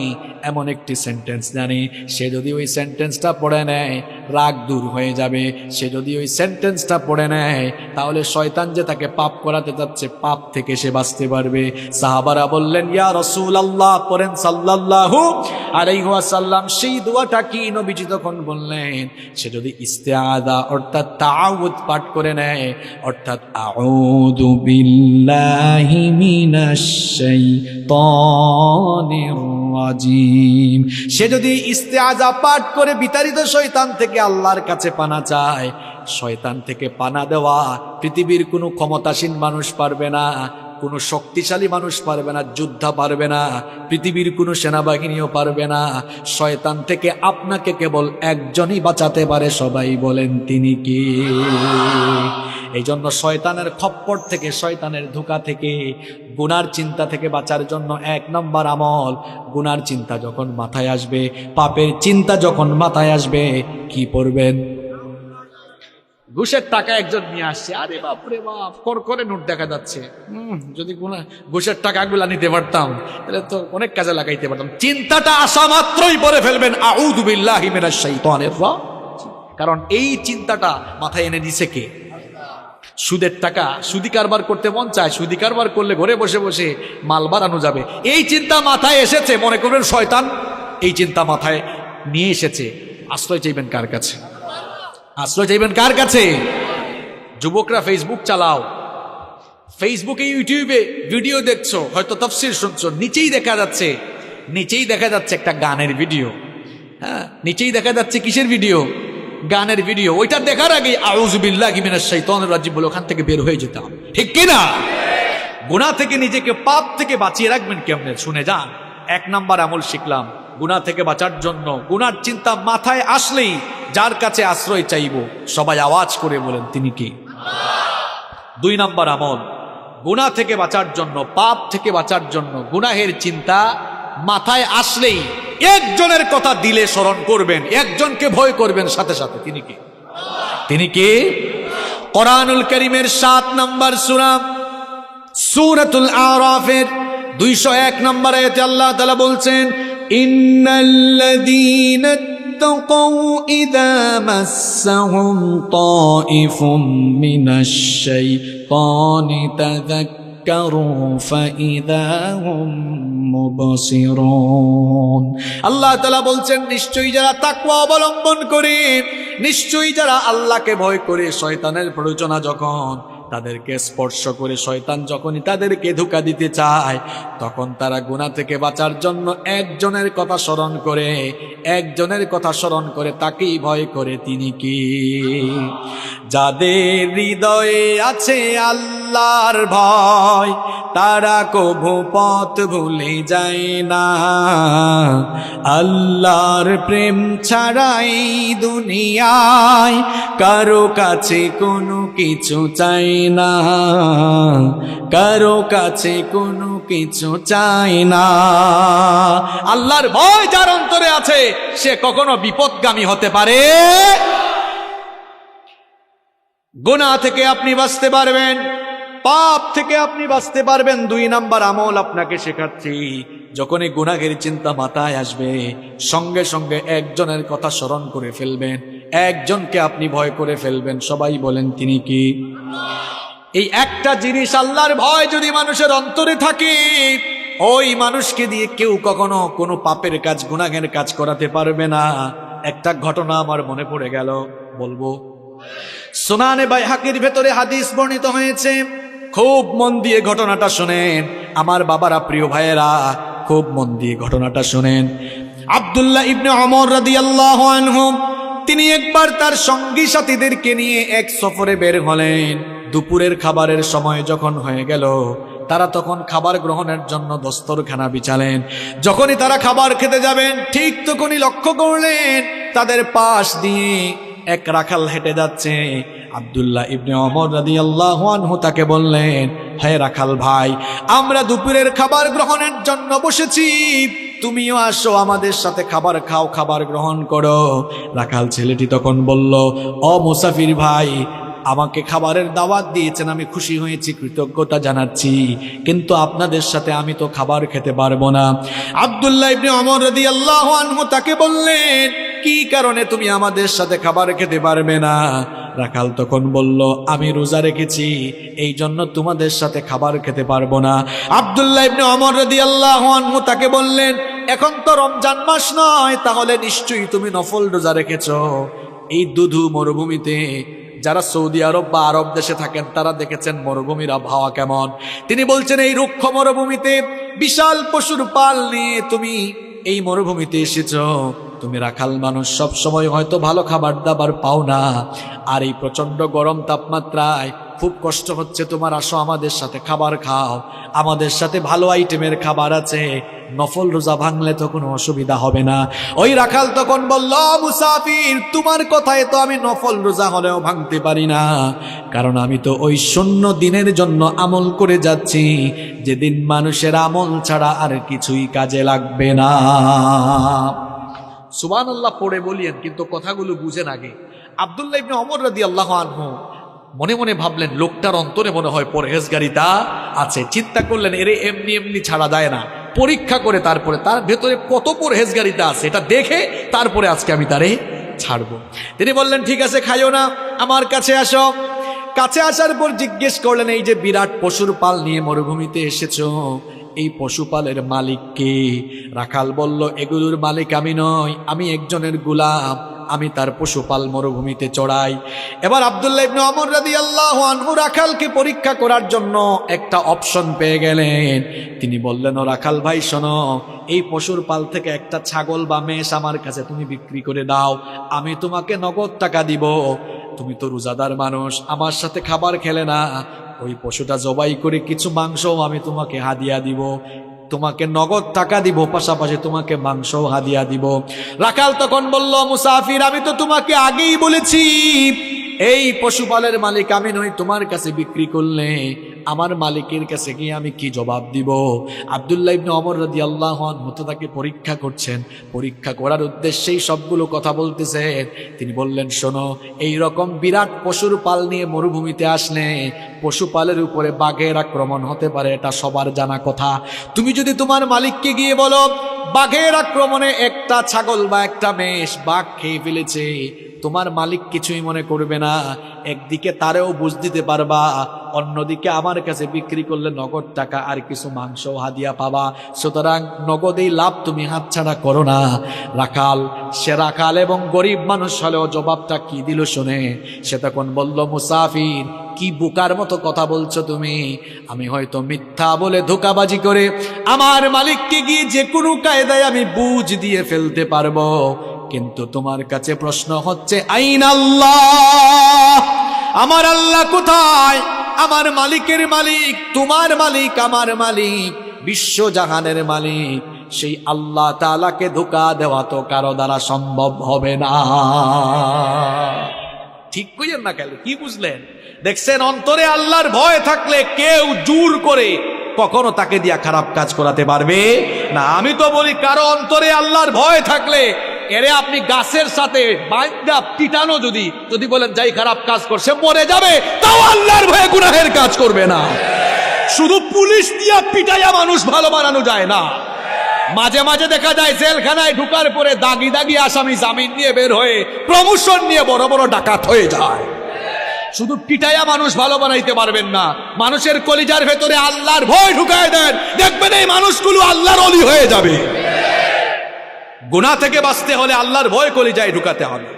এমন একটি সেন্টেন্স জানি, সে যদি ওই সেন্টেন্সটা পড়ে নেয় রাগ দূর হয়ে যাবে। সে যদি ওই সেন্টেন্সটা পড়ে নেয় তাহলে শয়তান যে তাকে পাপ করাতে যাচ্ছে, পাপ থেকে সে বাঁচতে পারবে। সাহাবারা বললেন, ইয়া রাসূলুল্লাহ, পড়েন সাল্লাল্লাহু আলাইহি ওয়াসাল্লাম। সেই দোয়াটা কি? নবীজি তখন বললেন, সে যদি ইস্তেআযা অর্থাৎ তাআউযু পাঠ করে নেয়, অর্থাৎ আউযু বিল্লাহি মিনাশ শাইতানির রাজিম, সে যদি ইস্তেআযা পাঠ করে বিতাড়িত শয়তান থেকে আল্লাহর কাছে পানা চায়। শয়তান থেকে পানা দেওয়া পৃথিবীর কোনো ক্ষমতাসীন মানুষ পারবে না, কোনো শক্তিশালী মানুষ পারবে না, যোদ্ধা পারবে না, পৃথিবীর কোনো সেনাবাহিনীও পারবে না। শয়তান থেকে আপনাকে কেবল একজনই বাঁচাতে পারে, সবাই বলেন তিনি কি? এই জন্য শয়তানের খপ্পর থেকে, শয়তানের ধোঁকা থেকে, গুনার চিন্তা থেকে বাঁচার জন্য 1 নম্বর আমল, গুনার চিন্তা যখন মাথায় আসবে, পাপের চিন্তা যখন মাথায় আসবে, কি পড়বেন? ঘুষের টাকা একজন নিয়ে আসছে, আরে বাপরে বাপ, করে নোট দেখা যাচ্ছে, যদি ঘুষের টাকাগুলা নিতে পারতাম তাহলে তো অনেক কাজে লাগাইতে পারতাম। চিন্তাটা আসা মাত্রই পরে ফেলবেন আউযু বিল্লাহি মিনাশ শাইতানির রাজিম, কারণ এই চিন্তাটা মাথায় এনে দিছে কে? সুদের টাকা, সুদি কারবার করতে মন চায়, সুদি কারবার করলে ঘরে বসে বসে মাল বাড়ানো যাবে, এই চিন্তা মাথায় এসেছে, মনে করবেন শয়তান এই চিন্তা মাথায় নিয়ে এসেছে। আশ্রয় চাইবেন কার কাছে? আশ্রয় চাইবেন কার কাছে? যুবকরা ফেসবুক চালাও, ফেসবুকে ইউটিউবে ভিডিও দেখছো, হয়তো তাফসীর শুনছো, নিচেই দেখা যাচ্ছে একটা গানের ভিডিও। হ্যাঁ, নিচেই দেখা যাচ্ছে কিসের ভিডিও? গানের ভিডিও। ওইটা দেখার আগে আউযু বিল্লাহি মিনাশ শাইতানির রাজিম বলে ওখান থেকে বের হয়ে যেতাম, ঠিক কিনা? গুনাহ থেকে নিজেকে, পাপ থেকে বাঁচিয়ে রাখবেন কেমনে? শুনে যান। 1 নাম্বার আমল শিখলাম, গুনাহ থেকে বাঁচার জন্য গুনার চিন্তা মাথায় আসলেই যার কাছে আশ্রয় চাইব, সবাই আওয়াজ করে বলেন তিনি কি? 2 নাম্বার আমল, গুনাহ থেকে বাঁচার জন্য, পাপ থেকে বাঁচার জন্য গুনাহের চিন্তা মাথায় আসলেই একজনের কথা দিলে স্মরণ করবেন, একজনকে ভয় করবেন সাথে সাথে, তিনি কি? তিনি কি? কোরআনুল কারীমের 7 নম্বর সূরা সূরাতুল আরাফের 201 নম্বর আয়াতে আল্লাহ তাআলা বলছেন, ইন্নাল্লাযীনা তাকাউ ইযা মাসসাহুম তাইফুম মিনাশ শাইতানি তাযাক্কারু ফাইযা হুম মুবসিরুন। আল্লাহ তাআলা বলছেন, নিশ্চয়ই যারা তাকওয়া অবলম্বন করে, নিশ্চয়ই যারা আল্লাহকে ভয় করে, শয়তানের প্ররোচনা যখন তাদেরকে স্পর্শ করে শয়তান যখনই তাদেরকে ধোঁকা দিতে চায়, তখন তারা গুনাহ থেকে বাঁচার জন্য একজনের কথা স্মরণ করে তাকেই ভয় করে। তিনি কি? যাদের হৃদয়ে আছে আল্লাহর ভয়, তারা কভু পথ ভুলে যায় না। আল্লাহর প্রেম ছাড়াই দুনিয়ায় কারো কাছে কোনো কিছু চাই না, কারো কাছে কোনো কিছু চাই না। আল্লাহর ভয় যার অন্তরে আছে সে কখনো বিপদগামী হতে পারে। গুনাহ থেকে আপনি বাঁচতে পারবেন, পাপ থেকে আপনি বাঁচতে পারবেন। 2 নাম্বার আমল আপনাকে শেখাচ্ছি, যখনই গুনাহের চিন্তা মাথায় আসবে সঙ্গে সঙ্গে একজনের কথা স্মরণ করে ফেলবেন, একজনকে আপনি ভয় করে ফেলবেন। সবাই বলেন তিনি কি? এই একটা জিনিস, আল্লাহর ভয় যদি মানুষের অন্তরে থাকে, ওই মানুষকে দিয়ে কেউ কখনো কোনো পাপের কাজ, গুনাহের কাজ করাতে পারবে না। একটা ঘটনা আমার মনে পড়ে গেল, বলবো। সুনানে বাইহাকির ভেতরে হাদিস বর্ণিত হয়েছে, খুব মন দিয়ে ঘটনাটা শুনেন আমার বাবারা, প্রিয় ভাইয়েরা, খুব মন দিয়ে ঘটনাটা শুনেন। আব্দুল্লাহ ইবনে ওমর রাদিয়াল্লাহু আনহু তিনি একবার তার সঙ্গী সাথীদেরকে নিয়ে এক সফরে বের হলেন। দুপুরের খাবারের সময় যখন হয়ে গেল, তারা তখন খাবার গ্রহণের জন্য দস্তরখানা বিছালেন। যখনই তারা খাবার খেতে যাবেন, ঠিক তখনই লক্ষ্য করলেন তাদের পাশ দিয়ে এক রাখাল হেঁটে যাচ্ছে। আব্দুল্লাহ ইবনে ওমর রাদিয়াল্লাহু আনহু তাকে বললেন, হে রাখাল ভাই, আমরা দুপুরের খাবার গ্রহণের জন্য বসেছি, তুমিও আসো, আমাদের সাথে খাবার খাও, খাবার গ্রহণ করো। রাখাল ছেলেটি তখন বলল, ও মুসাফির ভাই, আমাকে খাবারের দাওয়াত দিয়েছেন, আমি খুশি হয়েছি, কৃতজ্ঞতা জানাচ্ছি, কিন্তু আপনাদের সাথে আমি তো খাবার খেতে পারবো না। আব্দুল্লাহ ইবনে ওমর রাদিয়াল্লাহু আনহু তাকে বললেন, কি কারণে তুমি আমাদের সাথে খাবার খেতে পারবে না? রাখাল তখন বলল, আমি রোজা রেখেছি, এই জন্য তোমাদের সাথে খাবার খেতে পারবো না। আব্দুল্লাহ ইবনে ওমর রাদিয়াল্লাহু আনহু তাকে বললেন, এখন তো রমজান মাস নয়, তাহলে নিশ্চয়ই তুমি নফল রোজা রেখেছো। এই দুধু মরুভূমিতে যারা সৌদি আরব বা আরব দেশে থাকেন তারা দেখেছেন মরুভূমির আবহাওয়া কেমন। তিনি বলছেন, এই রুক্ষ মরুভূমিতে বিশাল পশুর পাল নিয়ে তুমি এই মরুভূমিতে এসেছো, তুমি রাখাল মানুষ, সব সময় হয়তো ভালো খাবার দাবার পাও না, আর এই প্রচন্ড গরম তাপমাত্রায় খুব কষ্ট হচ্ছে তোমার, আসো আমাদের সাথে খাবার খাও, আমাদের সাথে ভালো আইটেমের খাবার আছে, নফল রোজা ভাঙলে তো কোনো অসুবিধা হবে না। ওই রাখাল তখন বলল, মুসাফির, তোমার কথায় তো আমি নফল রোজা হলেও ভাঙতে পারি না, কারণ আমি তো ওই শূন্য দিনের জন্য আমল করে যাচ্ছি, যেদিন মানুষের আমল ছাড়া আর কিছুই কাজে লাগবে না। সুবহানাল্লাহ পড়ে বলিয়েন, কিন্তু কথাগুলো বুঝেন আগে। আব্দুল্লাহ ইবনে ওমর রাদিয়াল্লাহু আনহু মনে মনে ভাবলেন, লোকটার অন্তরে মনে হয় পরহেজগারিতা আছে। চিন্তা করলেন, এরে এমনি এমনি ছাড়া যায় না, পরীক্ষা করে তারপরে তার ভেতরে কত পরহেজগারিতা আছে এটা দেখে তারপরে আজকে আমি তারে ছাড়বো। তিনি বললেন, ঠিক আছে, খাইও না, আমার কাছে আসো। কাছে আসার পর জিজ্ঞেস করলেন, এই যে বিরাট পশুর পাল নিয়ে মরুভূমিতে এসেছো, এই পশুপালের মালিক কে? রাখাল বলল, এগুলোর মালিক আমি নই, আমি একজনের গোলাম, আমি তার পশুপাল মরুভূমিতে চড়াই। এবার আব্দুল্লাহ ইবনে ওমর রাদিয়াল্লাহু আনহু রাখালকে পরীক্ষা করার জন্য একটা অপশন পেয়ে গেলেন। তিনি বললেন, ও রাখাল ভাই শোনো, এই পশুর পাল থেকে একটা ছাগল বা মেষ আমার কাছে তুমি বিক্রি করে দাও, আমি তোমাকে নগদ টাকা দিব। তুমি তো রোজাদার মানুষ, আমার সাথে খাবার খেলে না, ওই পশুটা জবাই করে কিছু মাংস আমি তোমাকে হাদিয়া দিব, তোমাকে নগদ টাকা দিব, পাশাপাশি তোমাকে মাংস হাদিয়া দিব। রাখাল তখন বলল, মুসাফির, আমি তো তোমাকে আগেই বলেছি এই পশুপালের মালিক আমি নই, তোমার কাছে বিক্রি করলে আমার মালিকের কাছে গিয়ে আমি কি জবাব দিব? আব্দুল্লাহ ইবনে ওমর রাদিয়াল্লাহু আনহু তাকে পরীক্ষা করছেন, পরীক্ষা করার উদ্দেশ্যেই সবগুলো কথা বলতেছেন। তিনি বললেন, শোনো, এই রকম বিরাট পশুর পাল নিয়ে মরুভূমিতে আসলে পশুপালের উপরে বাঘের আক্রমণ হতে পারে, এটা সবার জানা কথা। তুমি যদি তোমার মালিককে গিয়ে বলো বাঘের আক্রমণে একটা ছাগল বা একটা মেষ বাঘ খেয়ে ফেলেছে, তোমার মালিক কিছুই মনে করবে না। একদিকে তারেও বুঝ দিতে পারবা, অন্যদিকে আমার কাছে বিক্রি করলে নগদ টাকা আর কিছু মাংস হাদিয়া পাবা। সুতরাং নগদেই লাভ তুমি হাতছাড়া করো না। রাখাল, সে রাখাল এবং গরিব মানুষ হলেও জবাবটা কি দিল শুনে, সে তখন বলল, মুসাফির, কি বোকার মতো কথা বলছো তুমি? আমি হয়তো মিথ্যা বলে ধোঁকাবাজি করে আমার মালিককে গিয়ে যে কোনো কায়দায় আমি বুঝ দিয়ে ফেলতে পারবো, কিন্তু তোমার কাছে প্রশ্ন হচ্ছে, আইন আল্লাহ, আমার আল্লাহ কোথায়? আমার মালিকের মালিক, তোমার মালিক, আমার মালিক, বিশ্বজাহানের মালিক, সেই আল্লাহ তাআলাকে ধোঁকা দেওয়া তো কারো দ্বারা সম্ভব হবে না। ঠিক কইেন না কেন? কি বুঝলেন? দেখছেন, অন্তরে আল্লাহর ভয় থাকলে কেউ জোর করে কখনো তাকে দিয়া খারাপ কাজ করাতে পারবে না। আমি তো বলি, কারো অন্তরে আল্লাহর ভয় থাকলে এরে আপনি গাছের সাথে বাইন্ধা পিটানো, যদি বলেন যাই খারাপ কাজ করছে মরে যাবে, তাও আল্লাহর ভয়ে গুনাহের কাজ করবে না। শুধু পুলিশ দিয়া পিটাইয়া মানুষ ভালো বানানো যায় না। মাঝে মাঝে দেখা যায় জেলখানায় ঢুকার পরে দাগি দাগি আসামি জামিন নিয়ে বের হয়ে প্রমোশন নিয়ে বড় বড় ডাকাত হয়ে যায়। শুধু পিটাইয়া মানুষ ভালো বানাইতে পারবেন না। মানুষের কলিজার ভেতরে আল্লাহর ভয় ঢুকায় দেন, দেখবেন এই মানুষগুলো আল্লাহর ওলি হয়ে যাবে। গুনাহ থেকে বাঁচতে হলে আল্লাহর ভয় কলিজায় ঢুকাতে হবে।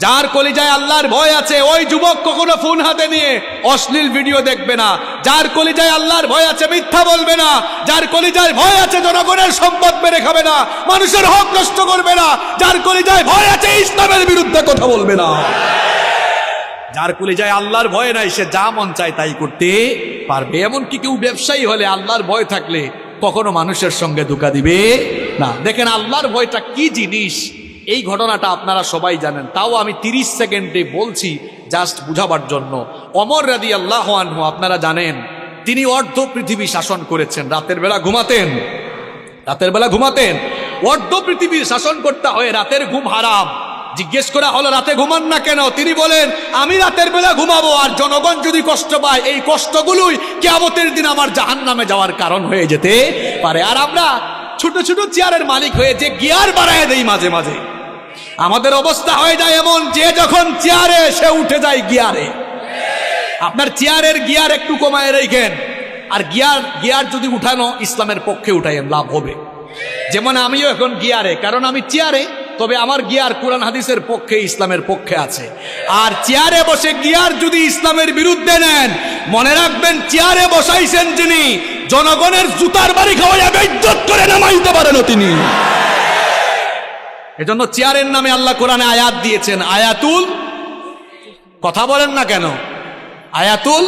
যার কলিজায় আল্লাহর ভয় আছে, ওই যুবক কখনো ফোন হাতে নিয়ে অশ্লীল ভিডিও দেখবে না। যার কলিজায় আল্লাহর ভয় আছে মিথ্যা বলবে না। যার কলিজায় ভয় আছে জনগণের সম্পদ মেরে খাবে না, মানুষের হক নষ্ট করবে না। যার কলিজায় ভয় আছে ইসলামের বিরুদ্ধে কথা বলবে না। যার কলিজায় আল্লাহর ভয় নাই, সে যা মন চায় তাই করতে পারবে। এমনকি কেউ ব্যবসায়ী হলে আল্লাহর ভয় থাকলে কখনো মানুষের সঙ্গে ধোঁকা দিবে না। দেখেন আল্লাহর ভয়টা কি জিনিস, এই ঘটনাটা আপনারা সবাই জানেন, তাও আমি 30 সেকেন্ডে বলছি জাস্ট বুঝাবার জন্য। ওমর রাদিয়াল্লাহু আনহু, আপনারা জানেন, তিনি অর্ধ পৃথিবী শাসন করেছেন। রাতের বেলা ঘুমাতেন, অর্ধ পৃথিবীর শাসন করতে হয়, রাতের ঘুম হারাম। জিজ্ঞেস করা হলো, রাতে ঘুমান না কেন? তিনি বলেন, আমি রাতের বেলা ঘুমাবো, আর জনগণ যদি কষ্ট পায়, এই কষ্টগুলোই কিয়ামতের দিন আমার জাহান্নামে যাওয়ার কারণ হয়ে যেতে পারে। আর আমরা ছোট ছোট চেয়ারের মালিক হয়ে যে গিয়ার বাড়ায় দেই, মাঝে মাঝে আমাদের অবস্থা হয়ে যায় এমন, যে যখন চেয়ারে সে উঠে যায় গিয়ারে। আপনার চেয়ারের গিয়ার একটু কমায় রেখেন, আর গিয়ার যদি উঠানো ইসলামের পক্ষে উঠাইয়েন, লাভ হবে। যেমন আমিও এখন গিয়ারে, কারণ আমি চেয়ারে, তবে আমার গিয়ার কোরআন হাদিসের পক্ষে, ইসলামের পক্ষে আছে। আর চেয়ারে বসে গিয়ার যদি ইসলামের বিরুদ্ধে নেন, মনে রাখবেন চেয়ারে বসাইছেন যিনি, জনগণের জুতার বাড়ি খাওয়াইয়া বেইজ্জত করে নামাইতে পারেন তিনি। এজন্য চেয়ারের নামে আল্লাহ কোরআনে আয়াত দিয়েছেন, আয়াতুল, কথা বলেন না কেন, আয়াতুল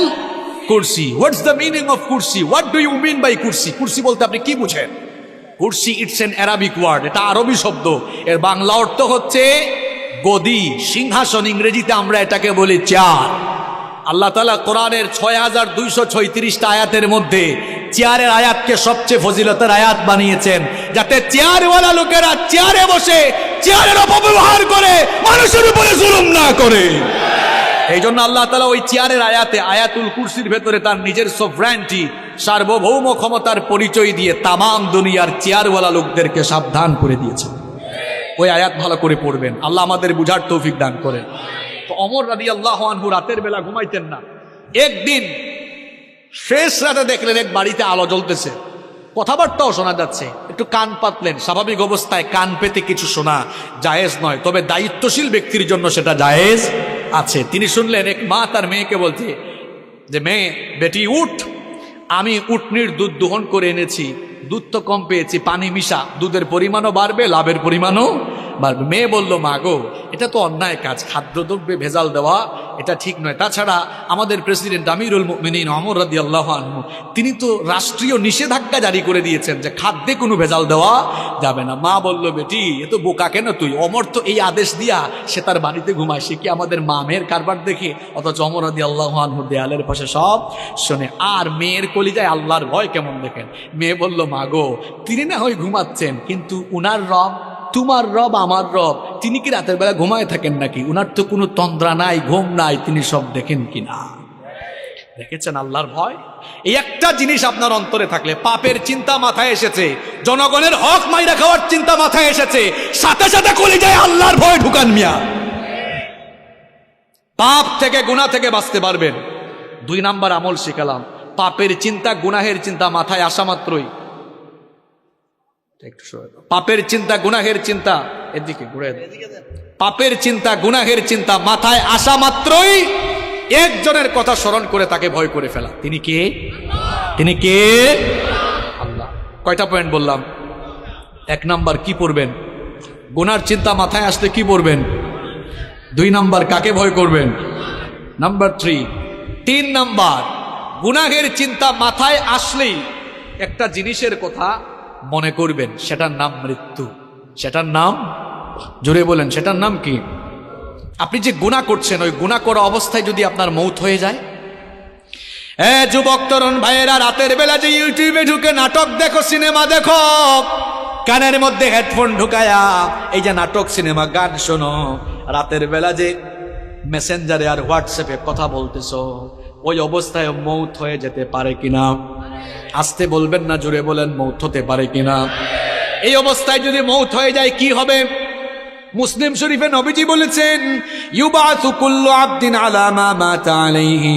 কুরসি। হোয়াটস দ্য মিনিং অফ কুরসি? What do you mean by কুরসি? কুরসি বলতে আপনি কি বুঝেন? কুরসি, ইটস এন অ্যারাবিক ওয়ার্ড, এটা আরবি শব্দ। এর বাংলা অর্থ হচ্ছে গদি, সিংহাসন। ইংরেজিতে আমরা এটাকে বলি চেয়ার। আল্লাহ তাআলা কোরআনের 6236টা আয়াতের মধ্যে চেয়ারের আয়াতকে সবচেয়ে ফজিলতের আয়াত বানিয়েছেন, যাতে চেয়ারওয়ালা লোকেরা চেয়ারে বসে চেয়ারের অপব্যবহার করে মানুষের উপরে জুলুম না করে। এই জন্য আল্লাহ তাআলা ওই চেয়ারের আয়াতে, আয়াতুল কুরসির ভেতরে তার নিজের সভরেন্টি, সার্বভৌম ক্ষমতার পরিচয় দিয়ে তামাম দুনিয়ার চেয়ারওয়ালা লোকদেরকে সাবধান করে দিয়েছে। ওই আয়াত ভালো করে পড়বেন, আল্লাহ আমাদের বুঝার তৌফিক দান করেন। তো ওমর রাদিয়াল্লাহু আনহু রাতের বেলা ঘুমাইতেন না। একদিন শেষ রাতে দেখলেন এক বাড়িতে আলো জ্বলতেছে, কথাবার্তাও শোনা যাচ্ছে। একটু কান পাতলেন। স্বাভাবিক অবস্থায় কান পেতে কিছু শোনা জায়েজ নয়, তবে দায়িত্বশীল ব্যক্তির জন্য সেটা জায়েজ আছে। তিনি শুনলেন এক মা তার মেয়েকে বলছে যে, মেয়ে, বেটি উঠ, আমি উটনির দুধ দোহন করে এনেছি, দুধ তো কম পেয়েছি, পানি মিশা, দুধের পরিমাণও বাড়বে, লাভের পরিমাণও বাড়বে। মেয়ে বলল, মা গো, এটা তো অন্যায় কাজ, খাদ্যদ্রব্যে ভেজাল দেওয়া এটা ঠিক নয়। তাছাড়া আমাদের প্রেসিডেন্ট আমিরুল মুমিনিন ওমর রাদিয়াল্লাহু আনহু, তিনি তো রাষ্ট্রীয় নিষেধাজ্ঞা জারি করে দিয়েছেন যে খাদ্যে কোনো ভেজাল দেওয়া যাবে না। মা বলল, বেটি, এ তো বোকা কেন তুই? ওমর তো এই আদেশ দিয়া সে তার বাড়িতে ঘুমায়, সে কি আমাদের মা মেয়ের কারবার দেখে? অথচ ওমর রাদিয়াল্লাহু আনহু দেয়ালের পাশে সব শোনে। আর মেয়ের কলিজায় আল্লাহর ভয় কেমন দেখেন। মেয়ে বলল, মা গো, তিনি না হয় ঘুমাচ্ছেন, কিন্তু উনার রব, তোমার রব, আমার রব, তিনি কি রাতের বেলা ঘুমায় থাকেন নাকি? উনার তো কোনো তন্দ্রা নাই, ঘুম নাই, তিনি সব দেখেন কিনা। দেখেছেন আল্লাহর ভয়? এই একটা জিনিস আপনার অন্তরে থাকলে, পাপের চিন্তা মাথায় এসেছে, জনগণের হক মাইরা খাওয়ার চিন্তা মাথায় এসেছে, সাথে সাথে কলিজায় আল্লাহর ভয় ঢুকান মিয়া। পাপ থেকে গুনাহ থেকে বাঁচতে পারবেন। 2 নাম্বার আমল শিখালাম, পাপের চিন্তা গুনাহের চিন্তা মাথায় আসা মাত্রই, পাপের চিন্তা গুনাহের চিন্তা, এদিকে ঘুরে, পাপের চিন্তা গুনাহের চিন্তা মাথায় আসা মাত্রই একজনের কথা স্মরণ করে তাকে ভয় করে ফেলা। তিনি কে? তিনি কে? আল্লাহ। কয়টা পয়েন্ট বললাম? 1 নাম্বার কি পড়বেন? গুনার চিন্তা মাথায় আসলে কি পড়বেন? 2 নাম্বার কাকে ভয় করবেন? নাম্বার 3 নাম্বার গুনাহের চিন্তা মাথায় আসলেই একটা জিনিসের কথা মনে করবেন, সেটার নাম মৃত্যু। সেটার নাম, জোরে বলেন, সেটার নাম কি? আপনি যে গুনাহ করছেন, ওই গুনাহ করা অবস্থায় যদি আপনার মৌত হয়ে যায়। যুবক তরুণ ভাইয়েরা, রাতের বেলা যে ইউটিউবে ঢুকে নাটক দেখো, সিনেমা দেখো, কানের মধ্যে হেডফোন ঢুকায়া এই যে নাটক সিনেমা গান শোনো, রাতের বেলা যে মেসেঞ্জারে আর হোয়াটসঅ্যাপে কথা বলতেছো, ওই অবস্থায় মৌত হয়ে যেতে পারে কিনা? আসতে বলবেন না, জোরে বলেন, মৌত হতে পারে কিনা? এই অবস্থায় যদি মৌত হয়ে যায় কি হবে? মুসলিম শরীফে নবীজি বলেছেন, ইউবাসু কুল্লু আবদিন আলা মা মাতা আলাইহি,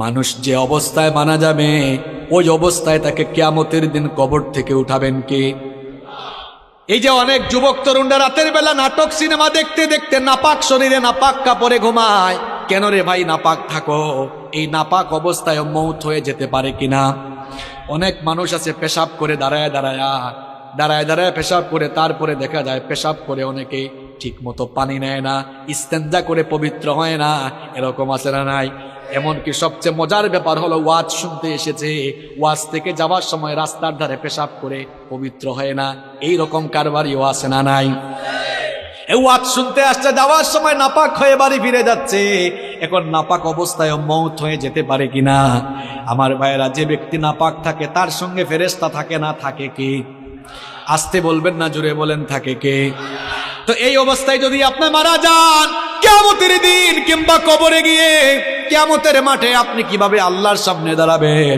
মানুষ যে অবস্থায় মারা যাবে ওই অবস্থায় তাকে কিয়ামতের দিন কবর থেকে উঠাবেন কে? এই যে অনেক যুবক তরুণরা রাতের বেলা নাটক সিনেমা দেখতে দেখতে নাপাক শরীরে নাপাক কাপড়ে ঘুমায়। কেন রে ভাই নাপাক থাকো? এই নাপাক অবস্থায় মৌত হয়ে যেতে পারে কিনা? অনেক মানুষ আছে পেশাব করে দাঁড়ায় দাঁড়ায় পেশাব করে, তারপরে দেখা যায় পেশাব করে অনেকে ঠিক মতো পানি নেয় না, ইস্তেঞ্জা করে পবিত্র হয় না। এরকম আছে না নাই? এমনকি সবচেয়ে মজার ব্যাপার হলো, ওয়াজ শুনতে এসেছে, ওয়াজ থেকে যাওয়ার সময় রাস্তার ধারে পেশাব করে পবিত্র হয় না। এই রকম কারবারিও আছে না নাই? ওয়াজ শুনতে আসছে, যাওয়ার সময় নাপাক হয়ে বাড়ি ফিরে যাচ্ছে। এখন নাপাক অবস্থায় মৌত হয়ে যেতে পারে কিনা? আমার ভাইয়েরা, যে ব্যক্তি নাপাক থাকে তার সঙ্গে ফেরেশতা থাকে না, থাকে কে? আসতে বলবেন না, জোরে বলেন, থাকে কে? তো এই অবস্থায় যদি আপনি মারা যান, কিয়ামতের দিন কিংবা কবরে গিয়ে কিয়ামতের মাঠে আপনি কিভাবে আল্লাহর সামনে দাঁড়াবেন?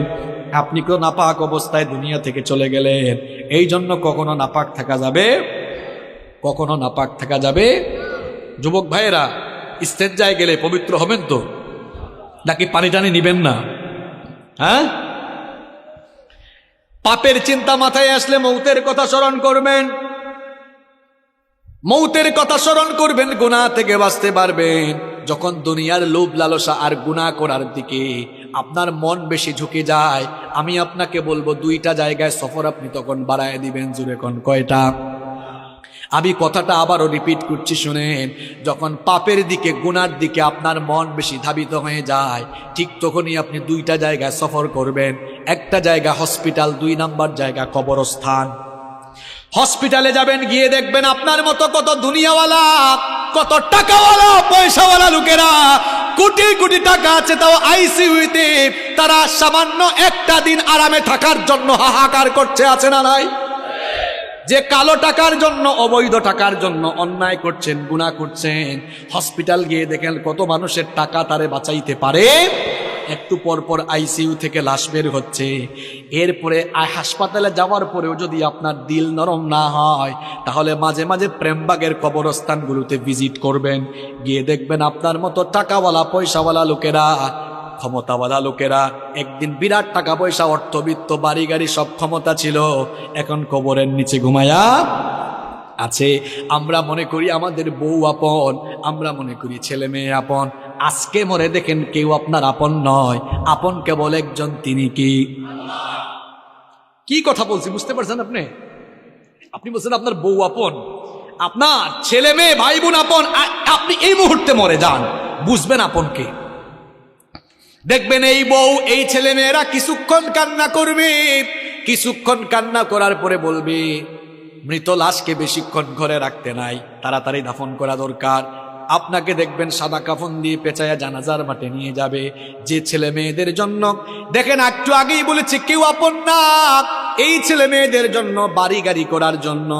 আপনি তো নাপাক অবস্থায় দুনিয়া থেকে চলে গেলেন। এই জন্য কখনো নাপাক থাকা যাবে, কখনো নাপাক থাকা যাবে। যুবক ভাইয়েরা, ইস্তেঞ্জায় গেলে পবিত্র হবেন তো, নাকি পানি টানি নিবেন না? হ্যাঁ, পাপের চিন্তা মাথায় আসলে মৌতের কথা স্মরণ করবেন, মৌতের কথা স্মরণ করবেন, গুনাহ থেকে বাঁচতে পারবেন। যখন দুনিয়ার লোভ লালসা আর গুনাহ করার দিকে আপনার মন বেশি ঝুঁকে যায়, আমি আপনাকে বলবো 2টা জায়গায় সফর আপনি তখন বাড়ায় দিবেন। জুড়ে কোন কয়টা? আমি কথাটা আবারও রিপিট করছি, শুনেন। যখন পাপের দিকে গুনার দিকে আপনার মন বেশি ধাবিত হয়ে যায়, ঠিক তখনই আপনি 2টা জায়গায় সফর করবেন। একটা জায়গা হসপিটাল, 2 নাম্বার জায়গা কবরস্থান। হসপিটালে যাবেন, গিয়ে দেখবেন আপনার মতো কত দুনিয়াওয়ালা, কত টাকাওয়ালা, পয়সাওয়ালা লোকেরা, কোটি কোটি টাকা আছে, তাও আইসিইউতে তারা সামান্য একটা দিন আরামে থাকার জন্য হাহাকার করছে, আছে না নাই? যে কালো টাকার জন্য, অবৈধ টাকার জন্য অন্যায় করছেন, গুনাহ করছেন, হসপিটাল গিয়ে দেখেন কত মানুষের টাকা তারে বাঁচাইতে পারে। একটু পর পর আইসিইউ থেকে লাশ বের হচ্ছে। এরপরে হাসপাতালে যাওয়ার পরেও যদি আপনার দিল নরম না হয়, তাহলে মাঝে মাঝে প্রেমবাগের কবরস্থানগুলোতে ভিজিট করবেন। গিয়ে দেখবেন আপনার মতো টাকাওয়ালা, পয়সাওয়ালা লোকেরা, ক্ষমতাওয়ালা লোকেরা, একদিন বিরাট টাকা পয়সা, অর্থবিত্ত, বাড়ি গাড়ি সব ক্ষমতা ছিল, এখন কবরের নিচে ঘুমায়া আছে। আমরা মনে করি আমাদের বউ আপন, আমরা মনে করি ছেলে মেয়ে আপন। আজকে মরে দেখেন কেউ আপনার আপন নয়, আপন কেবল একজন, তিনি কি কথা বলছি বুঝতে পারছেন আপনি? আপনি বলছেন আপনার বউ আপন, আপনার ছেলে মেয়ে ভাই বোন আপন। আপনি এই মুহূর্তে মরে যান, বুঝবেন আপন কে। দেখবেন এই বউ, এই ছেলে মেয়েরা কিছুক্ষণ কান্না করবে, কিছুক্ষণ কান্না করার পরে বলবে, মৃত লাশকে বেশিক্ষণ ঘরে রাখতে নাই, তাড়াতাড়ি দাফন করা দরকার। আপনাকে দেখবেন সাদা কাফন দিয়ে পেঁচায়া জানাজার মাঠে নিয়ে যাবে। যে ছেলে মেয়েদের জন্য, দেখেন একটু আগেই বলেছি কেউ আপন না, এই ছেলে মেয়েদের জন্য, বাড়ি গাড়ি করার জন্য,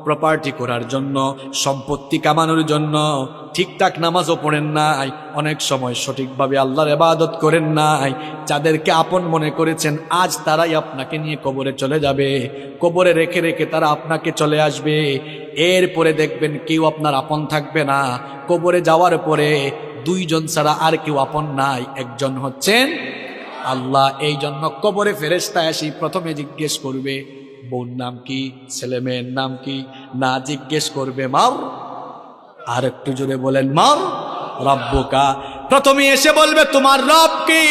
প্রপার্টি করার জন্য, সম্পত্তি কামানোর জন্য ঠিকঠাক নামাজও পড়েন নাই, অনেক সময় সঠিকভাবে আল্লাহর ইবাদত করেন নাই। যাদেরকে আপন মনে করেছেন আজ তারাই আপনাকে নিয়ে কবরে চলে যাবে, কবরে রেখে রেখে তারা আপনাকে চলে আসবে। এরপরে দেখবেন কেউ আপনার আপন থাকবে না। কবরে যাওয়ার পরে দুইজন ছাড়া আর কেউ আপন নাই, একজন হচ্ছেন আল্লাহ। এই জন্য কবরে ফেরেশতা এসে প্রথমে জিজ্ঞেস করবে বোন নাম কি, ছেলে মেয়ের নাম কি, না জিজ্ঞেস করবে মাও। আর একটু জোরে বলেন মাও রব্বুকা। প্রথমে এসে বলবে তোমার রব কি।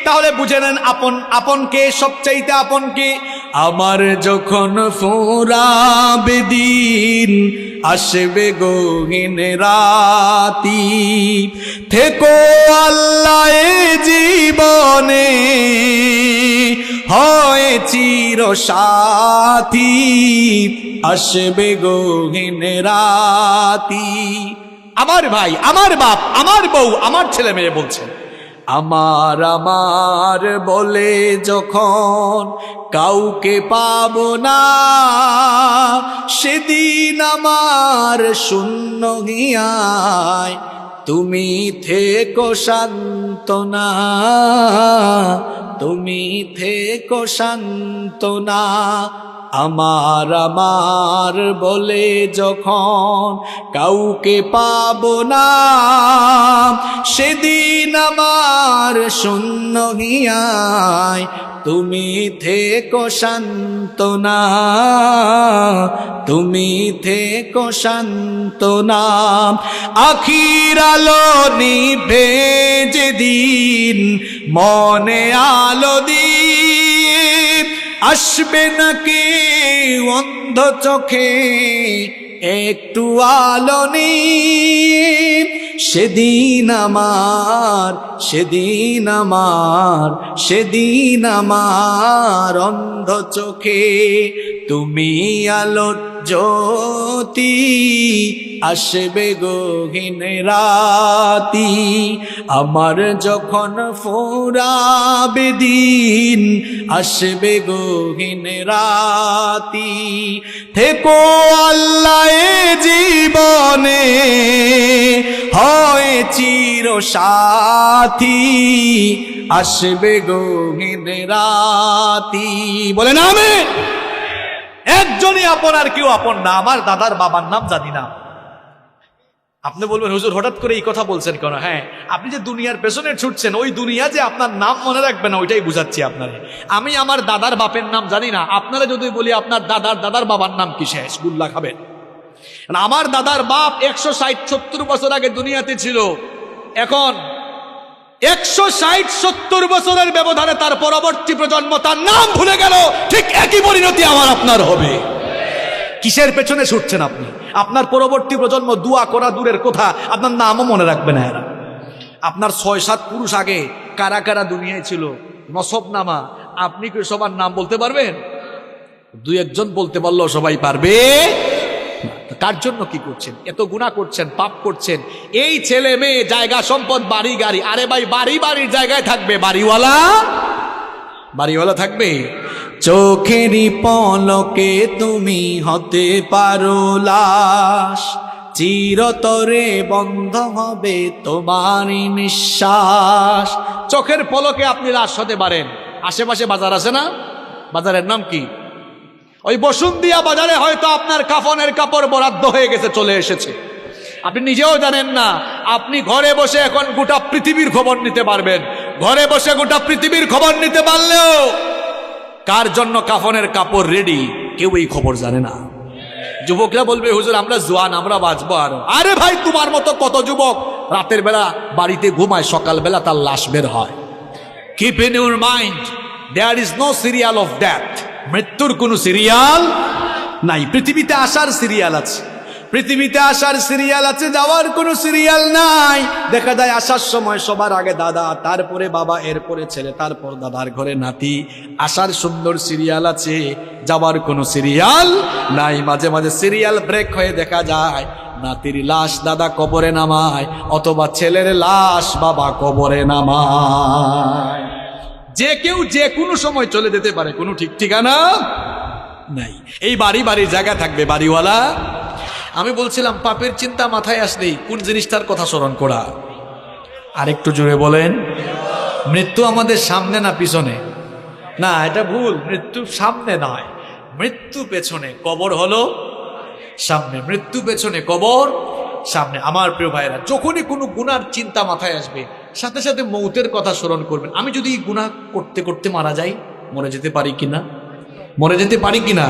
তাহলে বুঝে নেন আপন আপন কে, সবচাইতে আপন কে। আমার যখন ফুরাবে দিন, আসবে গহীন রাতি, থেকো আল্লাহ এ জীবনে, হয় চির সাথী, আসবে গহীন রাতি। আমার ভাই, আমার বাপ, আমার বউ, আমার ছেলে মেয়ে বলছেন আমার আমার বলে যখন কাউকে পাবো না, সেদিন আমার শূন্য হিয়ায় তুমি থেকো সান্ত্বনা, তুমি থেকো সান্ত্বনা। আমার আমার বলে যখন কাউকে পাবো না, সেদিন আমার শূন্য হিয়ায় তুমি থেকো সান্ত্বনা, তুমি থেকো সান্ত্বনা। আখির আলো নিভে যেদিন মনে আলো দিয়ে, আসবে নাকি অন্ধ চোখে একটু আলো নিয়ে, সেদিন আমার, সেদিন আমার, সেদিন আমার অন্ধ চোখে তুমি আলো জ্যোতি, আসবে গহীন রাতি। আমার যখন ফুরাবে দিন, আসবে গহীন রাতি, থেকো আল্লাহ এ জীবনে, হয় চির সাথী, আসবে গহীন রাতি। বলেন আমিন। একজনই আপন, আর কেউ আপন না। আমার দাদার বাবার নাম জানি না। আপনি বলবেন হুজুর হঠাৎ করে এই কথা বলছেন কেন? হ্যাঁ, আপনি যে দুনিয়ার পেছনে ছুটছেন, ওই দুনিয়া যে আপনার নাম মনে রাখবে না, ওইটাই বুঝাচ্ছি আপনারে। আমি আমার দাদার বাপের নাম জানি না। আপনারা যদি বলি আপনার দাদার দাদার বাবার নাম কি, শেষ গুল্লা খাবেন। আমার দাদার বাপ 160-70 বছর আগে দুনিয়াতে ছিল। এখন 160-70 বছরের ব্যবধানে তার পরবর্তী প্রজন্ম তার নাম ভুলে গেল। ঠিক একই পরিণতি আমার আপনার হবে। কিসের পেছনে ছুটছেন আপনি? আপনার পরবর্তী প্রজন্ম দোয়া করা দূরের কথা, আপনার নামও মনে রাখবে না এরা। আপনার 6-7 পুরুষ আগে কারা কারা দুনিয়ায় ছিল, নসব নামা, আপনি কি সবার নাম বলতে পারবেন? 2-1 বলতে পারলেও সবাই পারবে। কার জন্য কি করছেন? এত গুনাহ করছেন, পাপ করছেন। এই ছেলে মেয়ে, জায়গা সম্পদ, বাড়ি গাড়ি, আরে ভাই বাড়ি বাড়ির জায়গায় থাকবে, বাড়িওয়ালা বাড়িওয়ালা থাকবে। চোখেরই পলকে তুমি হতে পারো লাশ, চিরতরে বন্ধ হবে তোমারই নিঃশ্বাস। চোখের পলকে আপনি লাশ হতে পারেন। আশেপাশে বাজার আছে না? বাজারের নাম কি? ওই বসুন্ধিয়া বাজারে হয়তো আপনার কাফনের কাপড় বরাদ্দ হয়ে গেছে, চলে এসেছে, আপনি নিজেও জানেন না। আপনি ঘরে বসে এখন গোটা পৃথিবীর খবর নিতে পারবেন। ঘরে বসে গোটা পৃথিবীর খবর নিতে পারলেও কার জন্য কাফনের কাপড় রেডি, কেউ এই খবর জানে না। যুবকরা বলবে হুজুর আমরা জোয়ান, আমরা বাঁচবো আরো। আরে ভাই, তোমার মতো কত যুবক রাতের বেলা বাড়িতে ঘুমায়, সকালবেলা তার লাশ বের হয়। Keep in your mind, there is no serial of death. মৃত্যুর কোনো সিরিয়াল নাই। পৃথিবীতে আসার সিরিয়াল আছে, পৃথিবীতে আসার সিরিয়াল আছে, যাওয়ার কোনো সিরিয়াল নাই। দেখা যায় আসার সময় সবার আগে দাদা, তারপরে বাবা, এরপরে ছেলে, তারপর দাদার ঘরে নাতি। আসার সুন্দর সিরিয়াল আছে, যাওয়ার কোনো সিরিয়াল নাই। মাঝে মাঝে সিরিয়াল ব্রেক হয়ে দেখা যায় নাতির লাশ দাদা কবরে নামায়, অথবা ছেলের লাশ বাবা কবরে নামায়। যে কেউ যে কোনো সময় চলে যেতে পারে, কোনো ঠিক ঠিকানা নাই। এই বাড়ি বাড়ির জায়গা থাকবে বাড়িওয়ালা। আমি বলছিলাম পাপের চিন্তা মাথায় আসলেই কোন জিনিসটার কথা স্মরণ করা। আরেকটু জোরে বলেন। মৃত্যু আমাদের সামনে না পিছনে? না, এটা ভুল। মৃত্যু সামনে নয়, মৃত্যু পেছনে। কবর হলো সামনে, মৃত্যু পেছনে, কবর সামনে। আমার প্রিয় ভাইরা, যখনই কোনো গুনার চিন্তা মাথায় আসবে সাথে সাথে মৌতের কথা স্মরণ করবেন। আমি যদি গুনাহ করতে করতে মারা যাই, মরে যেতে পারি কিনা, মরে যেতে পারি কিনা,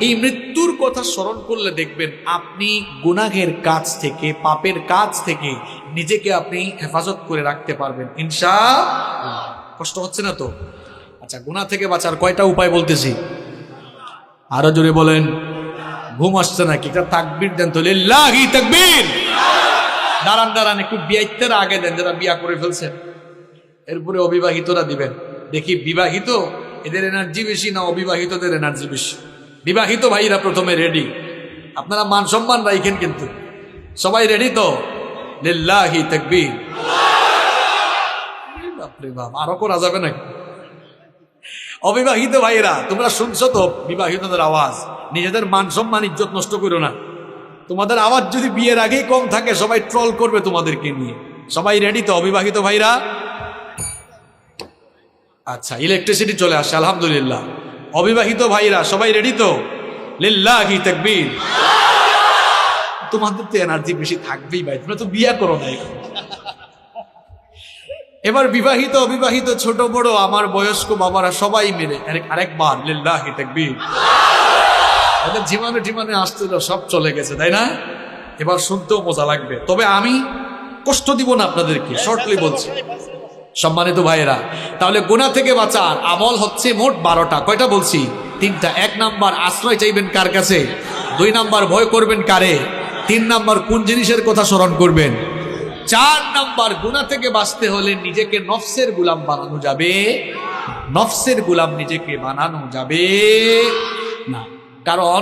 এই মৃত্যুর কথা স্মরণ করলে দেখবেন আপনি গুনাহের কাজ থেকে, পাপের কাজ থেকে নিজেকে আপনি হেফাজত করে রাখতে পারবেন ইনশাআল্লাহ। কষ্ট হচ্ছে না তো? আচ্ছা, গুনাহ থেকে বাঁচার কয়টা উপায় বলতেছি, আরো জোরে বলেন। ঘুম আসছে নাকি? একটা তাকবীর দেন তো, লিল্লাহি তাকবীর। দাঁড়ান দাঁড়ান, একটু বিয়ের আগে দেন যারা বিয়া করে ফেলছেন, এরপরে অবিবাহিতরা দিবেন। দেখি বিবাহিত এদের এনার্জি বেশি না অবিবাহিতদের এনার্জি বেশি? বিবাহিত ভাইরা প্রথমে রেডি, আপনারা মান সম্মান রাখেন কিন্তু। সবাই রেডি তো? লিল্লাহি তাকবীর। বাপরে বাপ, আরো করা যাবে নাকি? অবিবাহিত ভাইরা তোমরা শুনছো তো বিবাহিতদের আওয়াজ, নিজেদের মান সম্মান ইজ্জত নষ্ট করো না। তোমাদের আওয়াজ যদি বিয়ের আগেই কম থাকে সবাই ট্রল করবে তোমাদেরকে নিয়ে। সবাই রেডি তো অবিবাহিত ভাইরা? আচ্ছা, ইলেকট্রিসিটি চলে আসছে আলহামদুলিল্লাহ। অবিবাহিত ভাইরা সবাই রেডি তো? লিল্লাহি তাকবীর। তোমাদের তো এনার্জি বেশি থাকবেই ভাই, তোমরা তো বিয়ে করো না। এবার বিবাহিত অবিবাহিত ছোট বড় আমার বয়স্ক বাবারা সবাই মিলে আরেকবার লিল্লাহি তাকবীর। ওদের জীবনে জীবনে আসছিল সব চলে গেছে, তাই না? এবার শুনতেও মজা লাগবে, তবে আমি কষ্ট দিব না আপনাদেরকে, শর্টলি বলছি। সম্মানিত ভাইয়েরা, তাহলে গুনাহ থেকে বাঁচার আমল হচ্ছে মোট 12টা। কয়টা বলছি? 3টা। 1 নাম্বার আশ্রয় চাইবেন কার কাছে, 2 নাম্বার ভয় করবেন কারে, 3 নাম্বার কোন জিনিসের কথা স্মরণ করবেন, 4 নাম্বার গুনাহ থেকে বাঁচতে হলে নিজেকে নফসের গোলাম বানানো যাবে, নফসের গোলাম নিজেকে বানানো যাবে না। কারণ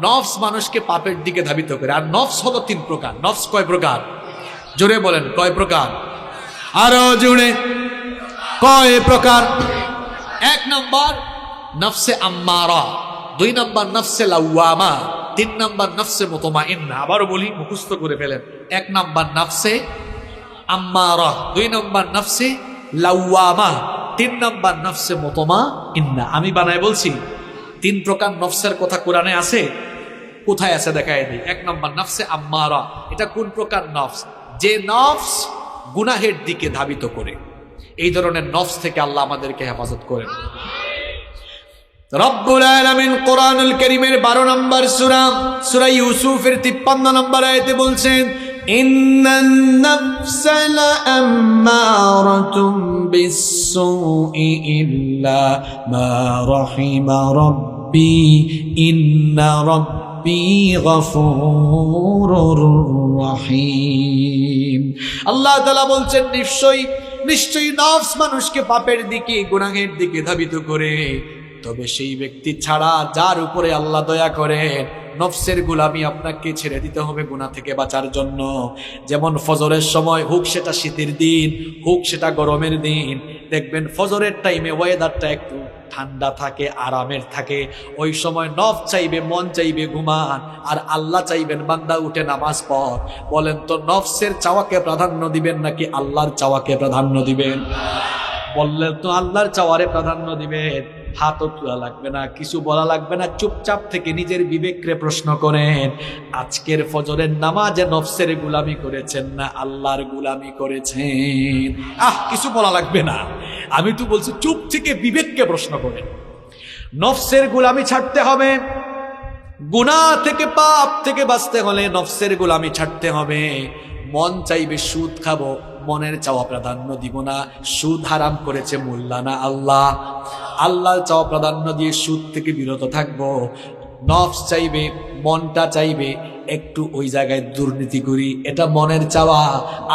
নফস মানুষকে পাপের দিকে ধাবিত করে। আর নফস হলো 3 প্রকার। নফস কয় প্রকার? জোরে বলেন, কয় প্রকার? আরো জোরে, কয় প্রকার? 1 নাম্বার নফসে আম্মারা, 2 নাম্বার নফসে লাওয়ামা, 3 নাম্বার নফসে মুতমাইন্না। আবারও বলি, মুখস্থ করে ফেলেন। 1 নাম্বার নফসে আম্মারা, 2 নাম্বার নফসে লাওয়ামা, 3 নাম্বার নফসে মুতমাইন্না। আমি বানায় বলছি, 3 প্রকার নফসের কথা কোরআনে আছে। কোথায় আছে দেখায় দিই। 1 নাম্বার নফসে আম্মারা, এটা কোন প্রকার নফস? যে নফস গুনাহের দিকে ধাবিত করে। এই ধরনের নফস থেকে আল্লাহ আমাদেরকে হেফাজত করেন। রব্বুল আলামিন কোরআনুল কারীমের 12 নম্বর সূরা, সূরা ইউসুফের 53 নম্বর আয়াতে বলছেন, ইন্নান নাফসা লাআম্মারাতুম বিস-সুই ইল্লা মা রাহিমা রাব্বি ইন্না রাব্বি গফুরুর রহিম। আল্লাহ তাআলা বলছেন, নিশ্চয়ই নফস মানুষকে পাপের দিকে, গুনাহের দিকে ধাবিত করে। তবে সেই ব্যক্তি ছাড়া যার উপরে আল্লাহ দয়া করেন, নফসের গোলামি আপনাকে ছেড়ে দিতে হবে গুনাহ থেকে বাঁচার জন্য। যেমন ফজরের সময়, হোক সেটা শীতের দিন, হোক সেটা গরমের দিন, দেখবেন ফজরের টাইমে ওয়েদারটা একটু ঠান্ডা থাকে, আরামের থাকে। ওই সময় নফস চাইবে, মন চাইবে ঘুমান, আর আল্লাহ চাইবেন বান্দা উঠে নামাজ পড়। বলেন তো নফসের চাওয়াকে প্রাধান্য দিবেন নাকি আল্লাহর চাওয়াকে প্রাধান্য দিবেন? বললেন তো আল্লাহর চাওয়ারে প্রাধান্য দিবেন। হাতও তোলা লাগবে না, কিছু বলা লাগবে না, চুপচাপ থেকে নিজের বিবেককে প্রশ্ন করেন, আজকের ফজরের নামাজে নফসের গোলামি করেছেন না আল্লাহর গোলামি করেছেন? কিছু বলা লাগবে না। আমি তো বলছি চুপ থেকে বিবেককে প্রশ্ন করেন। নফসের গোলামি ছাড়তে হবে। গুনাহ থেকে, পাপ থেকে বাঁচতে হলে নফসের গোলামি ছাড়তে হবে। মন চাইবে সুদ খাবো, মনের চাওয়া প্রাধান্য দিব না। সুদ হারাম করেছে মোল্লা না আল্লাহ। আল্লাহর চাওয়া প্রাধান্য দিয়ে সুদ থেকে বিরত থাকবো। নফস চাইবে, মনটা চাইবে একটু ওই জায়গায় দুর্নীতি করি, এটা মনের চাওয়া।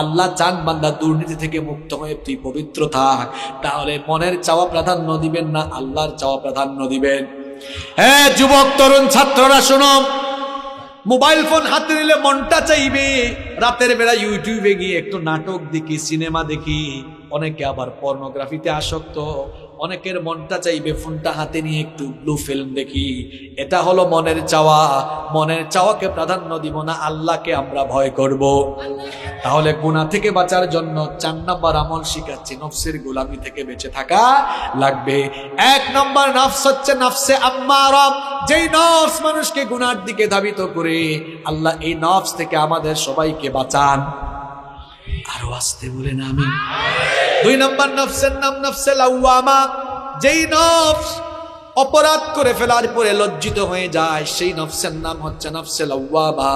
আল্লাহ চান বান্দা দুর্নীতি থেকে মুক্ত হয়ে তুই পবিত্র থাক। তাহলে মনের চাওয়া প্রাধান্য দিবেন না আল্লাহর চাওয়া প্রাধান্য দিবেন? হ্যাঁ যুবক তরুণ ছাত্ররা শোনো, মোবাইল ফোন হাতে নিলে মনটা চাইবে রাতের বেলা ইউটিউবে গিয়ে একটু নাটক দেখি, সিনেমা দেখি, অনেকে আবার পর্নোগ্রাফিতে আসক্ত, অনেকের মনটা চাইবে ফোনটা হাতে নিয়ে একটু ব্লু ফিল্ম দেখি। এটা হলো মনের চাওয়া। মনের চাওয়াকে প্রাধান্য দিব না, আল্লাহকে আমরা ভয় করব। তাহলে গুনাহ থেকে বাঁচার জন্য 4 নম্বর আমল শিখাচ্ছি, নফসের গোলামি থেকে বেঁচে থাকা লাগবে। 1 নম্বর নফস হচ্ছে নফসে আম্মারা, যেই নফস মানুষকে গুনার দিকে ধাবিত করে। আল্লাহ এই নফস থেকে আমাদের সবাইকে বাঁচান। আরো আসতে বলেন আমিন। 2 নম্বর নফসের নাম নফসে লাওয়ামা, যেই নফস অপরাধ করে ফেলার পরে লজ্জিত হয়ে যায়, সেই নফসের নাম হচ্ছে নফসে লাওয়ামা।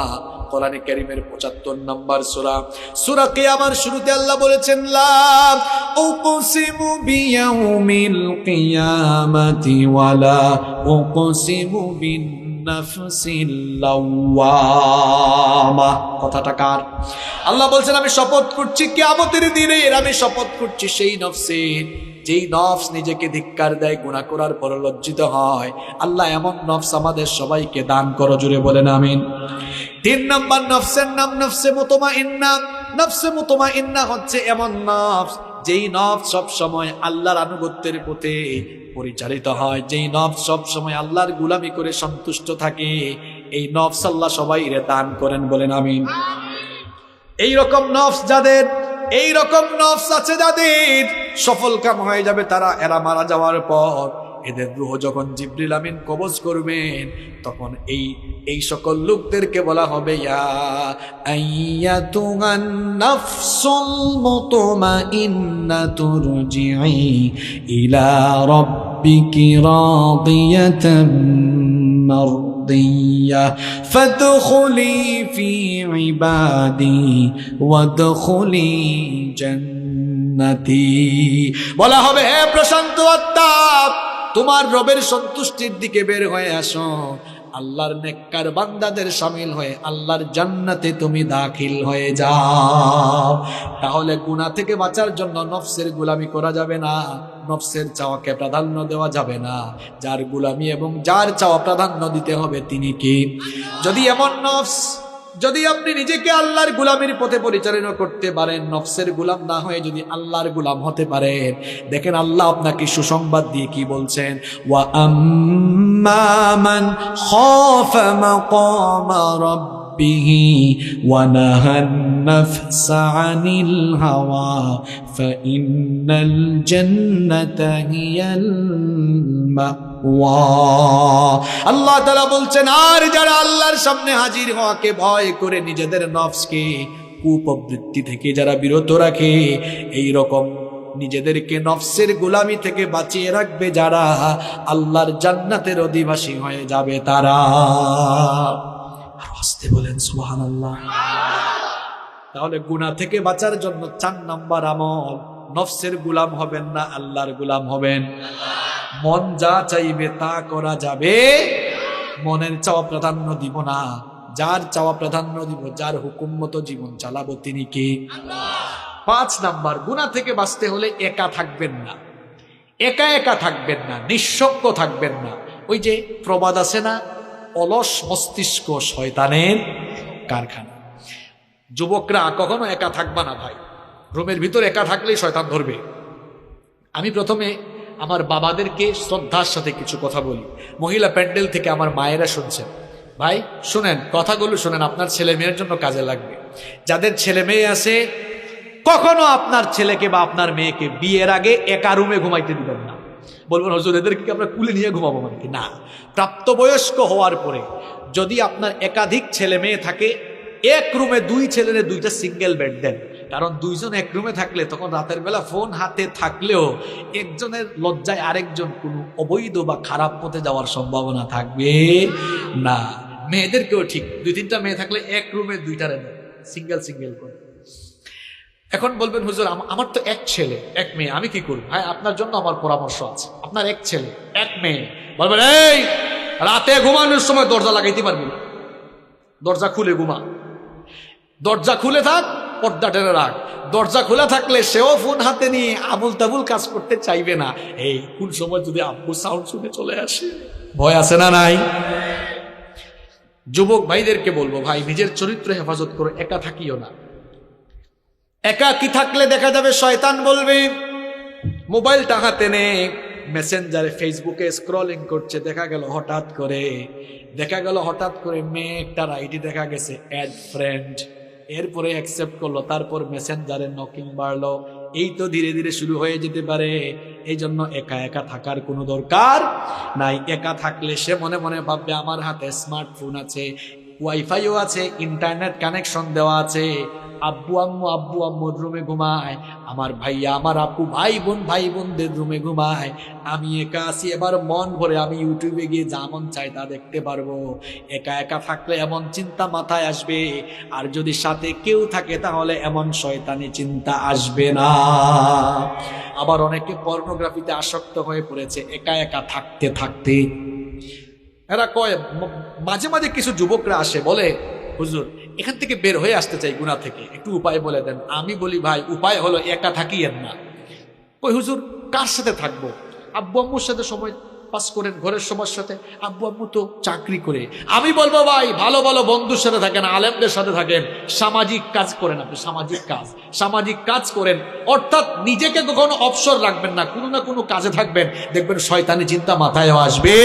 কোরআনে কারীমের 75 নম্বর সূরা, সূরা কিয়ামার শুরুতে আল্লাহ বলেছেন, লা উকসিমু বিয়াউমিল কিয়ামাতি ওয়ালা উকসিমু বিন নাফসিল লাওয়ামা। কথাটা কার? আল্লাহ বলছেন আমি শপথ করছি কিয়ামতের দিনে, আমি শপথ করছি সেই নফসের, যেই নফস নিজেকে ধিক্কার দেয়, গুনাহ করার পর লজ্জিত হয়। আল্লাহ এমন নফস আমাদের সবাইকে দান করো, জুড়ে বলেন আমিন। 3 নম্বর নফসের নাম নফসে মুতমাইন্না। নফসে মুতমাইন্না হচ্ছে এমন নফস, যেই নফস সব সময় আল্লাহর আনুগত্যের পথে পরিচালিত হয়, যেই নফস সব সময় আল্লাহর গোলামি করে সন্তুষ্ট থাকে। এই নফস আল্লাহ সবাইরে দান করেন, বলেন আমিন। এই রকম নফস যাদের, এই রকম নফস আছে যাদের, সফল কাম হয়ে যাবে তারা, এরা মারা যাওয়ার পর এদের রূহ যখন জিবরিল আমিন কবজ করবেন, তখন এই সকল লোকদেরকে বলা হবে, ইয়া আইয়াতুহান নাফসুল মুতমাইন্নাতু রুজিই ইলা রাব্বিকি রাদিয়াতাম মারদিয়া ফাদখুলি ফি ইবাদি ওয়াদখুলি জান্নাতি। বলা হবে, হে প্রশান্ত আত্মা, তোমার রবের সন্তুষ্টির দিকে বের হয়ে আসো, আল্লাহর নেককার বান্দাদের শামিল হয়ে আল্লাহর জান্নাতে তুমি দাখিল হয়ে যাও। তাহলে গুনাহ থেকে বাঁচার জন্য নফসের গোলামি করা যাবে না, নফসের চাওয়াকে প্রাধান্য দেওয়া যাবে না। যার গোলামি এবং যার চাওয়া প্রাধান্য দিতে হবে তিনি কি? যদি এমন নফস, যদি আপনি নিজেকে আল্লাহর গোলামির পথে পরিচালনা করতে পারেন, নফসের গোলাম না হয়ে যদি আল্লাহর গোলাম হতে পারেন, দেখেন আল্লাহ আপনাকে সুসংবাদ দিয়ে কি বলছেন, ওয়া আম্মা মান খাফা মাকামা রাব্বিহি ওয়া নাহান নাফসা আনিল হাওয়া ফাইন্নাল জান্নাতা হিয়াল মাওয়া। আল্লাহ তাআলা বলছেন, আর যারা আল্লাহর সামনে হাজির হওয়াকে ভয় করে নিজেদের নফসকে কুপ্রবৃত্তি থেকে যারা বিরত রাখে, এই রকম নিজেদেরকে নফসের গোলামি থেকে বাঁচিয়ে রাখবে যারা, আল্লাহর জান্নাতের অধিবাসী হয়ে যাবে তারা। আর আসতে বলেন সুবহানাল্লাহ। তাহলে গুনাহ থেকে বাঁচার জন্য 4 নম্বর আমল, নফসের গোলাম হবেন না, আল্লাহর গোলাম হবেন। মন যা চাইবে তা করা যাবে, মনের চাওয়া প্রাধান্য দিব না, যার চাওয়া প্রাধান্য দিব, যার হুকুম মতো জীবন চালাবো তিনি কে? 5 নাম্বার, গুনাহ থেকে বাঁচতে হলে একা থাকবেন না, একা একা থাকবেন না, নিঃসঙ্গ থাকবেন না। ওই যে প্রবাদ আছে না, অলস মস্তিষ্ক শয়তানের কারখানা। যুবকরা কখনো একা থাকবা না ভাই, রুমের ভিতর একা থাকলেই শয়তান ধরবে। আমি প্রথমে আমার বাবাদেরকে শ্রদ্ধার সাথে কিছু কথা বলি, মহিলা প্যান্ডেল থেকে আমার মায়েরা শুনছেন, ভাই শুনেন, কথাগুলো শুনেন, আপনার ছেলে মেয়ের জন্য কাজে লাগবে। যাদের ছেলে মেয়ে আছে, কখনো আপনার ছেলেকে বা আপনার মেয়েকে বিয়ের আগে একা রুমে ঘুমাইতে দিবেন না। বলবেন হুজুর এদেরকে আমরা কুলে নিয়ে ঘুমাবো মানে কি? না, প্রাপ্তবয়স্ক হওয়ার পরে যদি আপনার একাধিক ছেলে মেয়ে থাকে, এক রুমে 2 ছেলের 2টা সিঙ্গেল বেড দেন। কারণ 2 জন এক রুমে থাকলে তখন রাতের বেলা ফোন হাতে থাকলেও একজনের লজ্জায় আরেকজন কোনো অবৈধ বা খারাপ পথে যাওয়ার সম্ভাবনা থাকবে না। মেয়েদেরকেও ঠিক, 2-3টা মেয়ে থাকলে এক রুমে 2টা দেন, সিঙ্গেল সিঙ্গেল করে। এখন বলবেন হুজুর আমার তো 1 ছেলে 1 মেয়ে, আমি কি করব? ভাই আপনার জন্য আমার পরামর্শ আছে। আপনার 1 ছেলে 1 মেয়ে, বলবেন এই রাতে ঘুমানোর সময় দরজা লাগাইতে পারবি না, দরজা খুলে ঘুমা, দরজা খুলে থাক, পর্দা টেনে রাখ। দরজা খোলা থাকলে সেও ফোন হাতে নিয়ে আবুল তাবুল কাজ করতে চাইবে না। এই কোন সময় যদি আব্বু সাউন্ড শুনে চলে আসে, ভয় আছে না নাই? যুবক ভাইদেরকে বলবো, ভাই নিজের চরিত্র হেফাজত করো, একা থাকিও না। একা কি থাকলে দেখা যাবে শয়তান বলবে, মোবাইলটা হাতে নে, মেসেঞ্জারে ফেসবুকে স্ক্রলিং করছে, দেখা গেল হঠাৎ করে মেয়ে একটা আইডি দেখা গেছে অ্যাড ফ্রেন্ড, এরপরে অ্যাকসেপ্ট করলো, তারপর মেসেঞ্জারে নকিং বাড়লো। এই তো ধীরে ধীরে শুরু হয়ে যেতে পারে। এই জন্য একা একা থাকার কোনো দরকার নাই। একা থাকলে সে মনে মনে ভাববে আমার হাতে স্মার্টফোন আছে, ওয়াইফাইও আছে, ইন্টারনেট কানেকশন দেওয়া আছে, আব্বু আম্মুর রুমে ঘুমায়, আমার ভাইয়া আমার আপু ভাই বোনদের রুমে ঘুমায়, আমি একা আছি। এবার মন ভরে আমি ইউটিউবে গিয়ে যা মন চাই তা দেখতে পারবো। একা একা থাকলে এমন চিন্তা মাথায় আসবে, আর যদি সাথে কেউ থাকে তাহলে এমন শয়তানি চিন্তা আসবে না। আবার অনেকে পর্নোগ্রাফিতে আসক্ত হয়ে পড়েছে একা একা থাকতে থাকতে। এরা কয়, মাঝে মাঝে কিছু যুবকরা আসে বলে, হুজুর এখান থেকে বের হয়ে আসতে চাই গুনাহ থেকে, একটু উপায় বলে দেন। আমি বলি, ভাই উপায় হলো একা থাকিয়েন না। কই হুজুর কার সাথে থাকবো? আব্বু আম্মুর সাথে সময় পাস করেন, ঘরের সবার সাথে। আব্বু আম্মু তো চাকরি করে। আমি বলবো ভাই ভালো ভালো বন্ধুর সাথে থাকেন, আলেমদের সাথে থাকেন, সামাজিক কাজ করেন। আপনি সামাজিক কাজ করেন, অর্থাৎ নিজেকে কখনো অবসর রাখবেন না, কোনো না কোনো কাজে থাকবেন, দেখবেন শয়তানি চিন্তা মাথায় আসবে।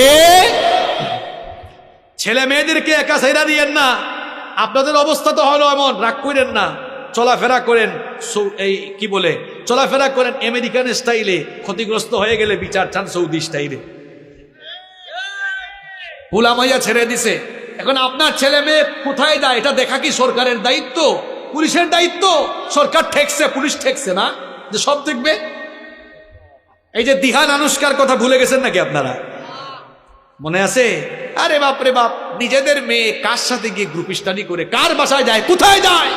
ছেলে মেয়েদেরকে একা ছাইরা দিয়েন না। আপনাদের অবস্থা তো হলো এমন, রাগ করেন না, চলাফেরা করেন চলাফেরা করেন আমেরিকান স্টাইলে, ক্ষতিগ্রস্ত হয়ে গেলে বিচার চান সৌদি স্টাইলে। পুলামাইয়া ছেড়ে দিছে, এখন আপনার ছেলে মেয়ে কোথায় যায় এটা দেখা কি সরকারের দায়িত্ব, পুলিশের দায়িত্ব? সরকার ঠেকছে, পুলিশ ঠেকছে না যে সব দেখবে? এই যে দিহান আনুষ্কার কথা ভুলে গেছেন নাকি আপনারা? মনে আছে? আরে বাপ রে বাপ, নিজেদের মেয়ে কার সাথে গিয়ে গ্রুপ স্টাডি করে, কার বাসায় যায়, কোথায় যায়,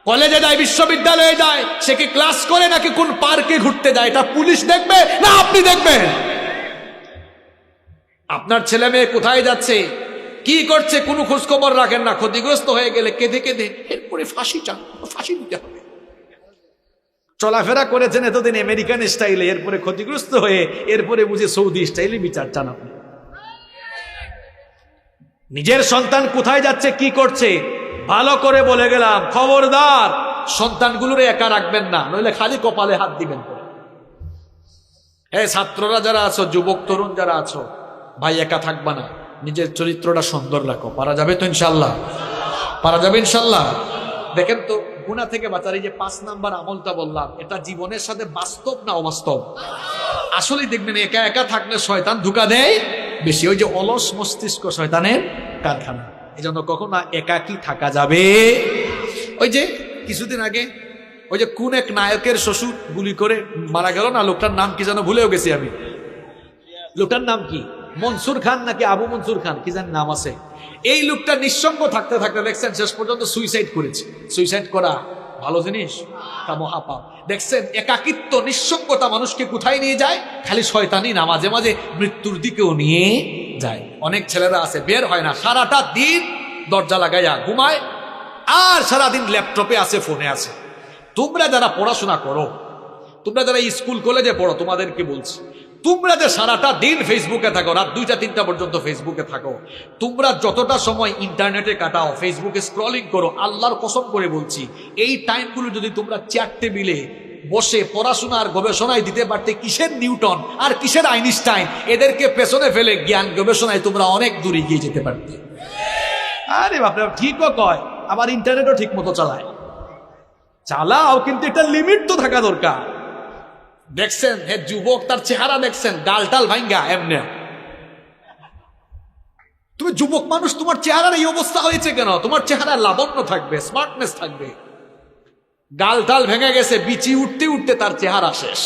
কলেজে যায়, বিশ্ববিদ্যালয়ে যায়, সে কি ক্লাস করে নাকি কোন পার্কে ঘুরতে যায়, এটা পুলিশ দেখবে না আপনি দেখবেন? আপনার ছেলে মেয়ে কোথায় যাচ্ছে, কি করছে, কোনো খোঁজ খবর রাখেন না। ক্ষতিগ্রস্ত হয়ে গেলে কেঁদে কেঁদে এরপরে ফাঁসি দিতে হবে। চলাফেরা করেছেন এতদিন আমেরিকান স্টাইলে, এরপরে ক্ষতিগ্রস্ত হয়ে এরপরে বুঝে সৌদি স্টাইলে বিচার চান আপনি। নিজের সন্তান কোথায় যাচ্ছে, কি করছে, ভালো করে বলে গেলাম, খবরদার সন্তানগুলোরে একা রাখবেন না, নইলে খালি কপালে হাত দিবেন। ছাত্ররা যারা আছো, যুবক তরুণ যারা আছো, ভাই একা থাকবা না, নিজের চরিত্রটা সুন্দর রাখো। পারা যাবে তো ইনশাল্লাহ? দেখেন তো, গুনাহ থেকে বাঁচার এই যে 5 নাম্বার আমলটা বললাম, এটা জীবনের সাথে বাস্তব না অবাস্তব? আসলে দেখবেন একা একা থাকলে শয়তান ধোঁকা দেয় বেশি। ওই যে অলস মস্তিষ্ক শয়তানের কারখানা। এই জন্য কখনো একাকী থাকা যাবে। ওই যে কিছুদিন আগে ওই যে কোন এক নায়কের শ্বশুর গুলি করে মারা গেল না, লোকটার নাম কি যেন ভুলেও গেছি আমি। লোকটার নাম কি, মনসুর খান নাকি আবু মনসুর খান, কি জানি নাম আছে। এই লোকটা নিঃসঙ্গ থাকতে থাকতে দেখছেন শেষ পর্যন্ত সুইসাইড করেছে। সুইসাইড করা ভালো জিনিস? তা মহাপাপ। দেখছেন একাকিত্ব, নিঃসঙ্গতা মানুষকে কোথায় নিয়ে যায়? খালি শয়তানি না, মাঝে মাঝে মৃত্যুর দিকেও নিয়ে যায়। অনেক ছেলেরা আছে বের হয় না, সারাটা দিন দরজা লাগাইয়া ঘুমায়, আর সারাদিন ল্যাপটপে আছে, ফোনে আছে। তোমরা যারা পড়াশোনা করো, তোমরা যারা স্কুল কলেজে পড়ো, তোমাদেরকে বলছি, তোমরা যে সারাটা দিন ফেসবুকে থাকো, রাত 2টা-3টা পর্যন্ত ফেসবুকে থাকো, তোমরা যতটা সময় ইন্টারনেটে কাটাও, ফেসবুকে স্ক্রলিং করো, আল্লাহর কসম করে বলছি, এই টাইমগুলো যদি তোমরা চেয়ার টেবিলে বসে পড়াশোনা আর গবেষণায় দিতে পারতে, কিসের নিউটন আর কিসের আইনস্টাইন, এদেরকে পেছনে ফেলে জ্ঞান গবেষণায় তোমরা অনেক দূর এগিয়ে যেতে পারতে। আরে বাপরে, ঠিকও কয়, আবার ইন্টারনেটও ঠিক মতো চালাও, কিন্তু একটা লিমিট তো থাকা দরকার। দেখছেন হে যুবক, তার চেহারা দেখছেন, গালটাল ভাঙ্গা এমনি। তুমি যুবক মানুষ, তোমার চেহারার এই অবস্থা হয়েছে কেন? তোমার চেহারা লাবণ্য থাকবে, স্মার্টনেস থাকবে, গালটাল ভেঙে গেছে, বিচি উঠতে উঠতে তার চেহারা শেষ।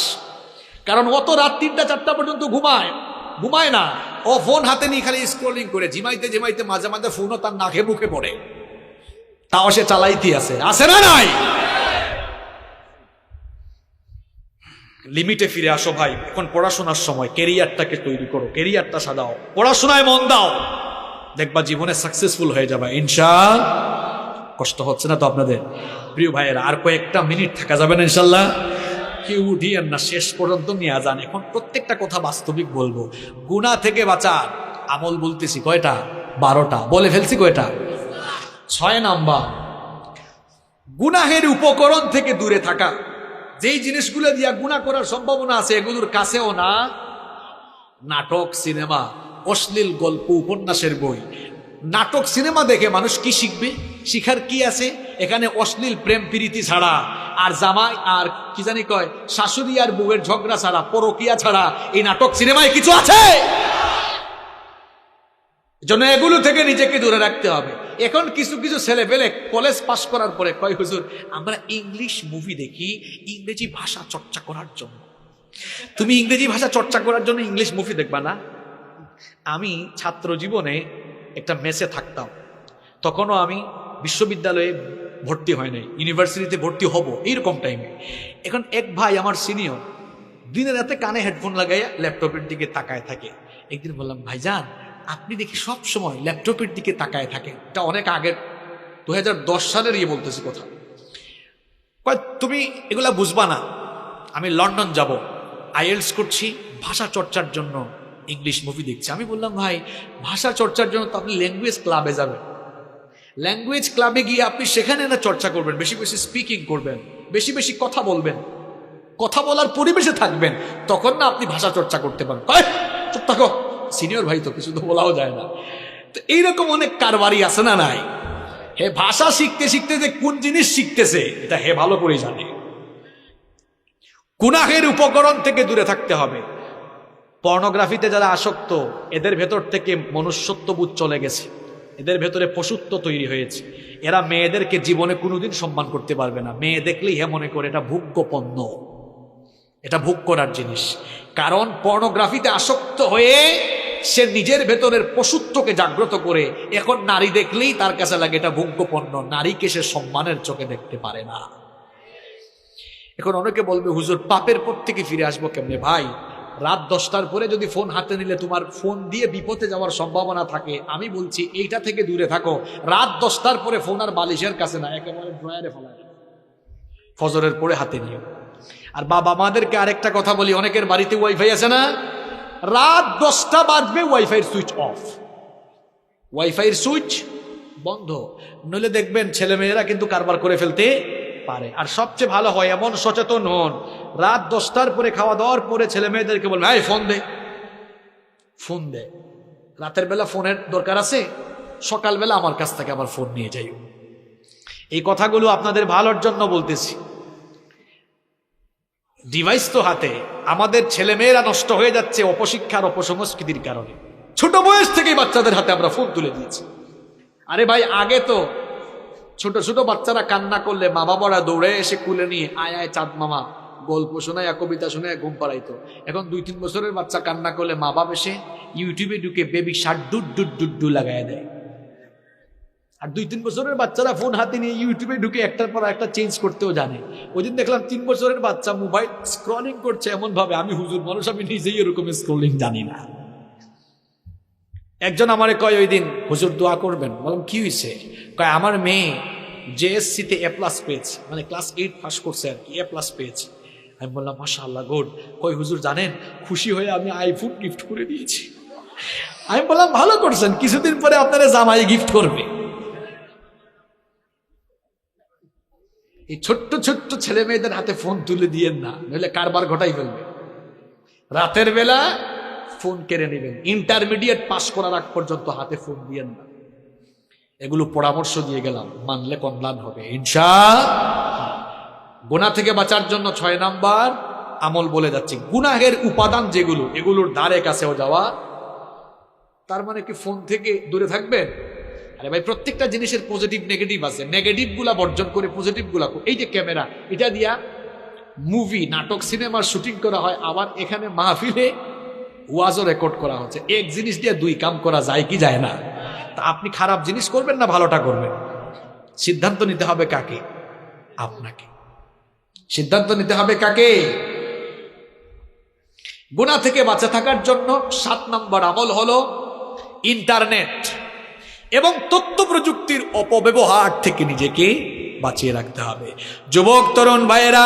কারণ অত রাত 3টা-4টা পর্যন্ত ঘুমায় না, ও ফোন হাতে নিয়ে খালি স্ক্রলিং করে, ঝিমাইতে মাঝে মাঝে ফোনও তার নাকে মুখে পড়ে, তাও সে চালাইতে আছে না নাই? লিমিটে ফিরে আসো ভাই, এখন পড়াশোনার সময়, ক্যারিয়ারটাকে তৈরি করো, ক্যারিয়ারটা সাজাও, পড়াশোনায় মন দাও, দেখবা জীবনে সাকসেসফুল হয়ে যাবে ইনশাআল্লাহ। কষ্ট হচ্ছে না তো আপনাদের? প্রিয় ভাইয়েরা, আর কয়েকটা মিনিট থাকা যাবে না ইনশাল্লাহ? কেউ উঠিয়েন না, শেষ পর্যন্ত নিয়ে যান। এখন প্রত্যেকটা কথা বাস্তবিক বলবো। গুনাহ থেকে বাঁচার আমল বলতেছি কয়টা? 12টা। বলে ফেলছি কয়টা? 6 নাম্বার, গুনাহের উপকরণ থেকে দূরে থাকা। যেই জিনিসগুলো দিয়া গুনাহ করার সম্ভাবনা আছে এগুলোর কাছেও না। নাটক, সিনেমা, অশ্লীল গল্প, উপন্যাসের বই। নাটক সিনেমা দেখে মানুষ কি শিখবে? শিখার কি আছে এখানে? অশ্লীল প্রেম প্রীতি ছাড়া, আর জামাই আর কি জানি কয় শাশুড়ি আর বউয়ের ঝগড়া ছাড়া, পরকিয়া ছাড়া এই নাটক সিনেমায় কিছু আছে? জন্য এগুলো থেকে নিজেকে দূরে রাখতে হবে। এখন কিছু কিছু ছেলে পেলে কলেজ পাশ করার পরে কয়, হুজুর আমরা ইংলিশ মুভি দেখি ইংরেজি ভাষা চর্চা করার জন্য। তুমি ইংরেজি ভাষা চর্চা করার জন্য ইংলিশ মুভি দেখবা না? আমি ছাত্র জীবনে একটা মেসে থাকতাম, তখনও আমি বিশ্ববিদ্যালয়ে ভর্তি হয় নাই, ইউনিভার্সিটিতে ভর্তি হব এইরকম টাইমে। এখন এক ভাই আমার সিনিয়র দিনে রাতে কানে হেডফোন লাগাইয়া ল্যাপটপের দিকে তাকায় থাকে। একদিন বললাম, ভাইজান আপনি দেখি সব সময় ল্যাপটপের দিকে তাকায় থাকেন। এটা অনেক আগের 2010 সালের ইয়ে বলতেছি কথা। তুমি এগুলা বুঝবা না, আমি লন্ডন যাব, আইএলটিএস করছি, ভাষা চর্চার জন্য ইংলিশ মুভি দেখছি। আমি বললাম, ভাই ভাষা চর্চার জন্য তো আপনি ল্যাঙ্গুয়েজ ক্লাবে যাবেন, ল্যাঙ্গুয়েজ ক্লাবে গিয়ে আপনি সেখানে না চর্চা করবেন, বেশি বেশি স্পিকিং করবেন, বেশি বেশি কথা বলবেন, কথা বলার পরিবেশে থাকবেন, তখন না আপনি ভাষা চর্চা করতে পারবেন। চুপ থাকো, সিনিয়র ভাই তো কিছু তো বলাও যায় না। তো এইরকম অনেক কারবারই আছে না নাই? হে ভাষা শিখতে শিখতে যে কোন জিনিস শিখতেছে এটা হে ভালো করে জানে। গুনাহের উপকরণ থেকে দূরে থাকতে হবে। পর্নোগ্রাফিতে যারা আসক্ত এদের ভেতর থেকে মনুষ্যত্ববোধ চলে গেছে, এদের ভেতরে পশুত্ব তৈরি হয়েছে। এরা মেয়েদেরকে জীবনে কোনোদিন সম্মান করতে পারবে না। মেয়ে দেখলেই হে মনে করে এটা ভোগ্য পণ্য, এটা ভোগ করার জিনিস। কারণ পর্নোগ্রাফিতে আসক্ত হয়ে সে নিজের ভেতরের পশুত্বকে জাগ্রত করে এখন নারী দেখলেই তার কাছে লাগে এটা ভোগ্য পণ্য। নারীকে সে সম্মানের চোখে দেখতে পারে না। এখন অনেকে বলবে, হুজুর পাপের পর থেকে ফিরে আসবো কেমনে? ভাই রাত 10টার পরে যদি ফোন হাতে নিলে তোমার ফোন দিয়ে বিপদে যাওয়ার সম্ভাবনা থাকে। আমি বলছি এইটা থেকে দূরে থাকো। রাত 10টার পরে ফোন আর বালিশের কাছে না, একেবারে ড্রয়ারে ফেলায় ফজরের পরে হাতে নিও। আর বাবা মাদেরকে আরেকটা কথা বলি, অনেকের বাড়িতে ওয়াইফাই আছে না, রাত 10টা বাজবে ওয়াইফাইয়ের সুইচ অফ, ওয়াইফাইয়ের সুইচ বন্ধ, নইলে দেখবেন ছেলে মেয়েরা কিন্তু কারবার করে ফেলতে পারে। আর সবচেয়ে ভালো হয় এমন সচেতন হন, রাত 10টার পরে খাওয়া দাওয়ার পরে ছেলে মেয়েদেরকে বলবেন, এই ফোন দে, ফোন দে। রাতের বেলা ফোনের দরকার আছে, সকালবেলা আমার কাছ থেকে আবার ফোন নিয়ে যাইও। এই কথাগুলো আপনাদের ভালোর জন্য বলতেছি। ডিভাইস তো হাতে, আমাদের ছেলে মেয়েরা নষ্ট হয়ে যাচ্ছে অপশিক্ষার অপসংস্কৃতির কারণে। ছোট বয়স থেকেই বাচ্চাদের হাতে আমরা ফোন তুলে দিয়েছি। আরে ভাই আগে তো ছোট ছোট বাচ্চারা কান্না করলে মা বাবারা দৌড়ে এসে কুলে নিয়ে আয় আয় চাঁদ মামা গল্প শোনায়, কবিতা শোনায় ঘুম পাড়াইতো। এখন 2-3 বছরের বাচ্চা কান্না করলে মা বাবা এসে ইউটিউবে ঢুকে baby shirt dude dude dude do লাগায় দেয়। আর 2-3 বছরের বাচ্চারা ফোন হাতে নিয়ে ইউটিউবে ঢুকে একটার পর একটা চেঞ্জ করতেও জানে। ওই দিন দেখলাম 3 বছরের বাচ্চা মোবাইল স্ক্রলিং করছে এমন ভাবে, আমি হুজুর মানুষ, আমি নিজেই এরকম স্ক্রলিং জানি না। একজন আমারে কয় ওই দিন, হুজুর দোয়া করবেন। বললাম কি হয়েছে? কয় আমার মেয়ে জেএসসিতে A+ পেয়েছে, মানে ক্লাস 8 পাস করছে আর কি, A+ পেয়েছে। আমি বললাম মাশাআল্লাহ গুড। কয় হুজুর জানেন খুশি হয়ে আমি আইফোন গিফট করে দিয়েছি। আমি বললাম ভালো করছেন, কিছুদিন পরে আপনারা জামাই গিফট করবে। এই ছোট্ট ছোট্ট ছেলে মেয়েদের হাতে ফোন তুলে দিয়েন না, নইলে কারবার ঘটাই ফেলবে। রাতের বেলা ফোন কেড়ে নেবেন, ইন্টারমিডিয়েট পাস করার আগ পর্যন্ত হাতে ফোন দিয়েন না। এগুলো পরামর্শ দিয়ে গেলাম, মানলে কল্যাণ হবে ইনশাআল্লাহ। গুনাহ থেকে বাঁচার জন্য 6 নাম্বার আমল বলে যাচ্ছি। গুনাহের উপাদান যেগুলো, এগুলোর ধারে কাছেও যাওয়া। তার মানে কি ফোন থেকে দূরে থাকবেন? আরে ভাই প্রত্যেকটা জিনিসের পজিটিভ নেগেটিভ আছে, নেগেটিভ গুলা বর্জন করে পজিটিভ গুলা। এই যে ক্যামেরা, এটা দিয়া মুভি নাটক সিনেমার শুটিং করা হয়, আবার এখানে মাহফিলে ওয়াজও রেকর্ড করা হচ্ছে। এক জিনিস দিয়ে 2 কাম করা যায় কি যায় না? তা আপনি খারাপ জিনিস করবেন না ভালোটা করবেন? সিদ্ধান্ত নিতে হবে কাকে? আপনাকে সিদ্ধান্ত নিতে হবে কাকে? গুনাহ থেকে বাঁচা থাকার জন্য 7 নম্বর আমল হলো ইন্টারনেট এবং তথ্য প্রযুক্তির অপব্যবহার থেকে নিজেকে বাঁচিয়ে রাখতে হবে। যুবক তরুণ ভাইয়েরা,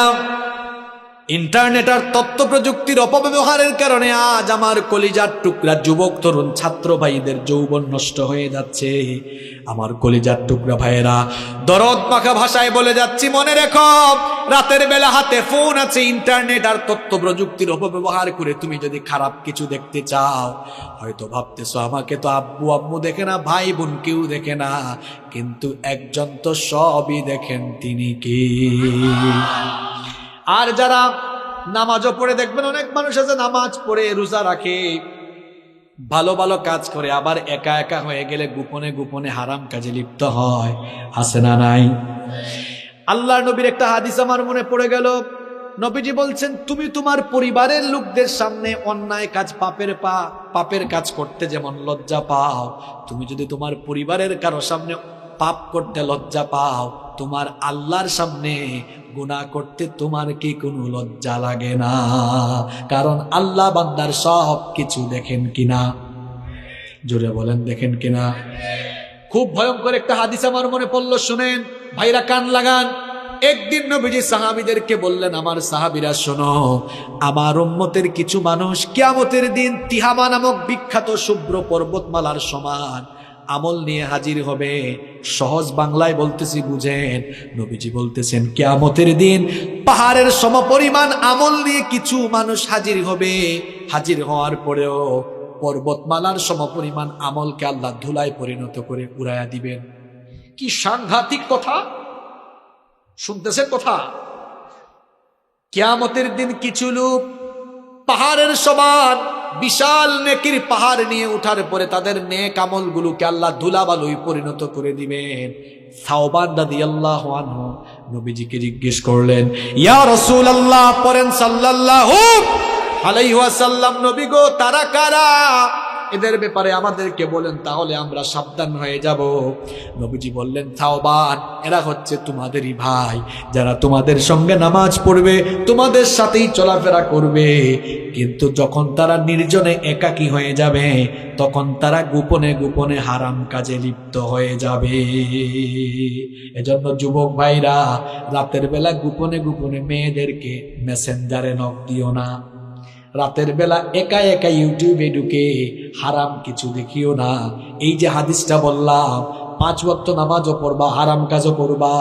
ইন্টারনেট আর তথ্য প্রযুক্তির অপব্যবহারের কারণে আজ আমার কলিজার টুকরা যুবক তরুণ ছাত্র ভাইদের যৌবন নষ্ট হয়ে যাচ্ছে। আমার কলিজার টুকরা ভাইয়েরা, দরদ মাখা ভাষায় বলে যাচ্ছি, মনে রেখো, রাতের বেলা হাতে ফোন আছে, ইন্টারনেট আর তথ্য প্রযুক্তির অপব্যবহার করে তুমি যদি খারাপ কিছু দেখতে চাও, হয়তো ভাবতেছো আমাকে তো আব্বু আম্মু দেখে না, ভাই বোন কেউ দেখে না, কিন্তু একজন তো সবই দেখেন, তিনি কি? আর যারা নামাজও পড়ে, দেখবেন অনেক মানুষ আছে নামাজ পড়ে রোজা রাখে, ভালো ভালো কাজ করে, আবার একা একা হয়ে গেলে গোপনে গোপনে হারাম কাজে লিপ্ত হয়, আছে না নাই? আল্লাহর নবীর একটা হাদিস আমার মনে পড়ে গেল। নবীজি বলছেন, তুমি তোমার পরিবারের লোকদের সামনে অন্যায় কাজ, পাপের কাজ করতে যেমন লজ্জা পাও, তুমি যদি তোমার পরিবারের কারো সামনে পাপ করতে লজ্জা পাও, তোমার আল্লাহর সামনে গুনাহ করতে তোমার কি কোনো লজ্জা লাগে না? কারণ আল্লাহ বান্দার সব কিছু দেখেন কিনা? জোরে বলেন, দেখেন কিনা? খুব ভয়ঙ্কর একটা হাদিস আমার মনে পড়ল, শুনেন ভাইরা, কান লাগান। একদিন নবীজি সাহাবীদেরকে বললেন, আমার সাহাবীরা শোনো, আমার উম্মতের কিছু মানুষ কিয়ামতের দিন তিহামা নামক বিখ্যাত শুভ্র পর্বতমালার সমান আমল নিয়ে হাজির হবে। সহজ বাংলায় বলতেছি, বুঝেন। নবীজি বলতেছেন, কিয়ামতের দিন পাহাড়ের সমপরিমাণ আমল নিয়ে কিছু মানুষ হাজির হবে। হাজির হওয়ার পরেও পর্বতমালার সমপরিমাণ আমলকে আল্লাহ ধুলায় পরিণত করে উড়াইয়া দিবেন। কি সাংঘাতিক কথা শুনতেছেন কথা? কিয়ামতের দিন কিছু লোক পাহাড়ের সমান বিশাল নেকির পাহাড় নিয়ে উঠার পরে তাদের নেক আমলগুলোকে আল্লাহ ধুলাবালুয় পরিণত করে দিবেন। সাওবান রাদিয়াল্লাহু আনহু নবীজিকে জিজ্ঞেস করলেন, ইয়া রাসূলুল্লাহ, পড়েন সাল্লাল্লাহু আলাইহি ওয়াসাল্লাম, নবী গো, তারা কারা? এদের ব্যাপারে আমাদেরকে বলেন, তাহলে আমরা সাবধান হয়ে যাব। নবীজি বললেন, সাওবান, এরা হচ্ছে তোমাদেরই ভাই, যারা তোমাদের সঙ্গে নামাজ পড়বে, তোমাদের সাথেই চলাফেরা করবে, কিন্তু যখন তারা নির্জনে একাকী হয়ে যাবে, তখন তারা গোপনে গোপনে হারাম কাজে লিপ্ত হয়ে যাবে। এজন্য যুবক ভাইরা, রাতের বেলা গোপনে গোপনে মেয়েদেরকে মেসেঞ্জারে নক দিও না। রাতের বেলা একা একা ইউটিউবে ঢুকে হারাম কিছু দেখিও না। এই যে হাদিসটা বললাম, 5 ওয়াক্ত নামাজও পড়বা, হারাম কাজও করবা,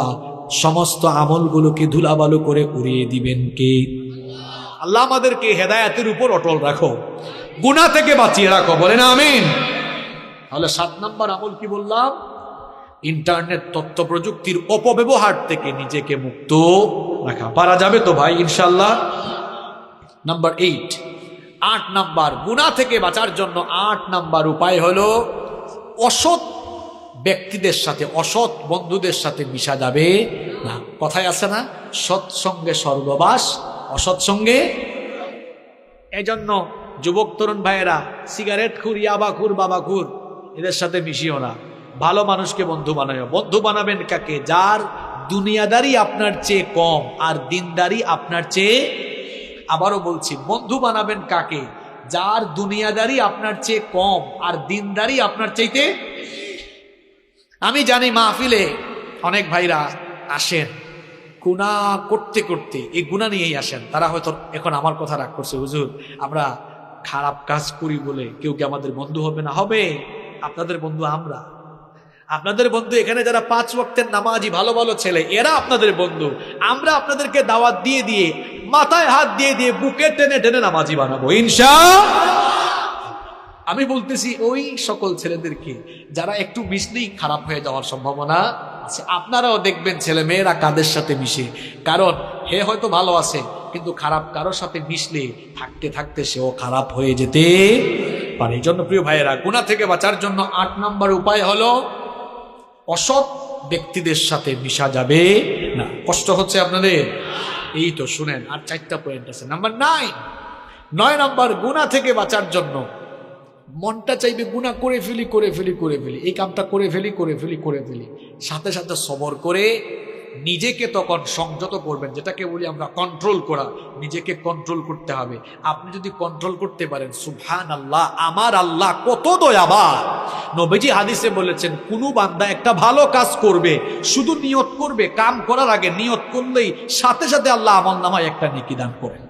সমস্ত আমলগুলোকে ধুলাবালু করে উড়িয়ে দিবেন কে? আল্লাহ আমাদেরকে হেদায়েতের উপর অটল রাখো, গুনাহ থেকে বাঁচিয়ে রাখো, বলেন আমিন। তাহলে 7 নম্বর আমল কি বললাম? ইন্টারনেট তথ্য প্রযুক্তির অপব্যবহার থেকে নিজেকে মুক্ত রাখা। পারা যাবে তো ভাই ইনশাআল্লাহ? নাম্বার 8 নাম্বার গুনাহ থেকে বাঁচার জন্য 8 নাম্বার উপায় হলো, অসৎ ব্যক্তিদের সাথে, অসৎ বন্ধুদের সাথে মিশা যাবে না। কথায় আছে না, সৎসঙ্গে স্বর্গবাস, অসৎ সঙ্গে। এজন্য যুবক তরুণ ভাইয়েরা, সিগারেট খুর, ইয়াবাখুর, বাবাখুর, এদের সাথে মিশিও না। ভালো মানুষকে বন্ধু বানাও। বন্ধু বানাবেন কাকে? যার দুনিয়াদারি আপনার চেয়ে কম আর দিনদারি আপনার চেয়ে, আবারও বলছি, বন্ধু বানাবেন কাকে? যার দুনিয়াদারি আপনার চেয়ে কম আর দিনদারি আপনার চাইতে। আমি জানি মাহফিলে অনেক ভাইরা আসেন গুনাহ করতে করতে, এই গুনাহ নিয়েই আসেন। তারা হয়তো এখন আমার কথা রাগ করছে, হুজুর আমরা খারাপ কাজ করি বলে কেউ কি আমাদের বন্ধু হবে না? হবে। আপনাদের বন্ধু আমরা, আপনাদের বন্ধু এখানে যারা 5 ওয়াক্তের নামাজি ভালো ভালো ছেলে, এরা আপনাদের বন্ধু। আমরা আপনাদেরকে দাওয়াত দিয়ে দিয়ে, মাথায় হাত দিয়ে দিয়ে, বুকে টেনে টেনে নামাজি বানাবো ইনশাআল্লাহ। আমি বলতেছি ওই সকল ছেলেদেরকে যারা একটু মিশলেই খারাপ হয়ে যাওয়ার সম্ভাবনা আছে। আপনারাও দেখবেন ছেলে মেয়েরা কাদের সাথে মিশে, কারণ হে হয়তো ভালো আছে, কিন্তু খারাপ কারোর সাথে মিশলে থাকতে থাকতে সেও খারাপ হয়ে যেতে পারে। এই জন্য প্রিয় ভাইয়েরা, গুনাহ থেকে বাঁচার জন্য 8 নম্বর উপায় হলো, অসৎ ব্যক্তিদের সাথে মিশা যাবে না। কষ্ট হচ্ছে আপনাদের? এই তো শুনেন, আর 4টা পয়েন্ট আছে। নাম্বার 9 নম্বর, গুনাহ থেকে বাঁচার জন্য মনটা চাইবে গুনাহ করে ফেলি, এই কামটা করে ফেলি, সাথে সাথে সবর করে নিজেকে তখন সংযত করবেন, যেটাকে বলি আমরা কন্ট্রোল করা। নিজেকে কন্ট্রোল করতে হবে। আপনি যদি কন্ট্রোল করতে পারেন, সুবহানাল্লাহ, আমার আল্লাহ কত দয়াবান। নবীজি হাদিসে বলেছেন, কোনো বান্দা একটা ভালো কাজ করবে, শুধু নিয়ত করবে, কাম করার আগে নিয়ত করলেই সাথে সাথে আল্লাহ আমলনামায় একটা নেকি দান করেন।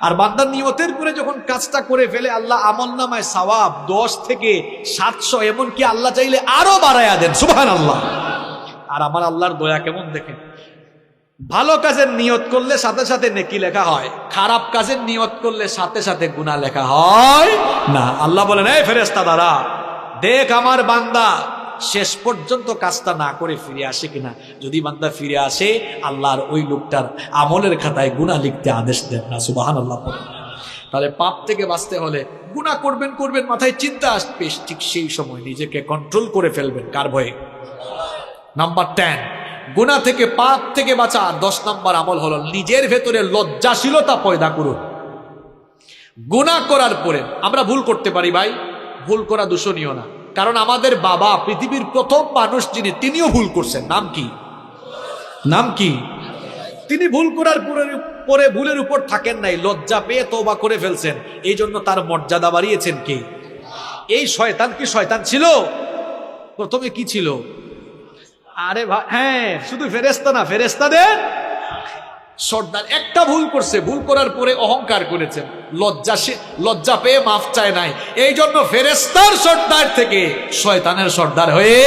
আর বান্দার নিয়তের পরে যখন কাজটা করে ফেলে, আল্লাহ আমলনামায় সওয়াব 10 থেকে 700, এমনকি আল্লাহ চাইলে আরো বাড়ায়া দেন। সুবহানাল্লাহ। আর আমার আল্লাহর দয়া কেমন দেখেন, ভালো কাজের নিয়ত করলে সাথে সাথে নেকি লেখা হয়, খারাপ কাজের নিয়ত করলে সাথে সাথে গুনাহ লেখা হয় না। আল্লাহ বলেন, এই ফেরেশতা দ্বারা দেখ আমার বান্দা শেষ পর্যন্ত কাজটা না করে ফিরে আসে কিনা। যদি বান্দা ফিরে আসে, আল্লাহর ওই লোকটার আমলের খাতায় গুনাহ লিখতে আদেশ দেন না। সুবহানাল্লাহ। তাহলে পাপ থেকে বাঁচতে হলে গুনাহ করবেন করবেন, মাথায় চিন্তা আসবে, ঠিক সেই সময় নিজেকে কন্ট্রোল করে ফেলবেন। কার ভয়ে? নাম্বার 10, গুনাহ থেকে, পাপ থেকে বাঁচা 10 নম্বর আমল হলো নিজের ভেতরে লজ্জাশীলতা পয়দা করুন। গুনাহ করার পরে আমরা ভুল করতে পারি ভাই, ভুল করা দূষণীয় না। কারণ আমাদের বাবা পৃথিবীর প্রথম মানুষ যিনি, তিনিও ভুল করছেন। নাম কি? নাম কি? তিনি ভুল করার পরে ভুলের উপর থাকেন নাই, লজ্জা পেয়ে তওবা করে ফেলছেন। এই জন্য তার মর্যাদা বাড়িয়েছেন কে? এই শয়তান। কি শয়তান ছিল? প্রথমে কি ছিল? আরে ভাই, হ্যাঁ, শুধু ফেরেশতা না, ফেরেশতাদের সর্দার। একটা ভুল করছে, ভুল করার পরে অহংকার করেছেন, লজ্জা পেয়ে মাফ চায় নাই। এই জন্য ফেরেশতার সর্দার থেকে শয়তানের সর্দার হয়ে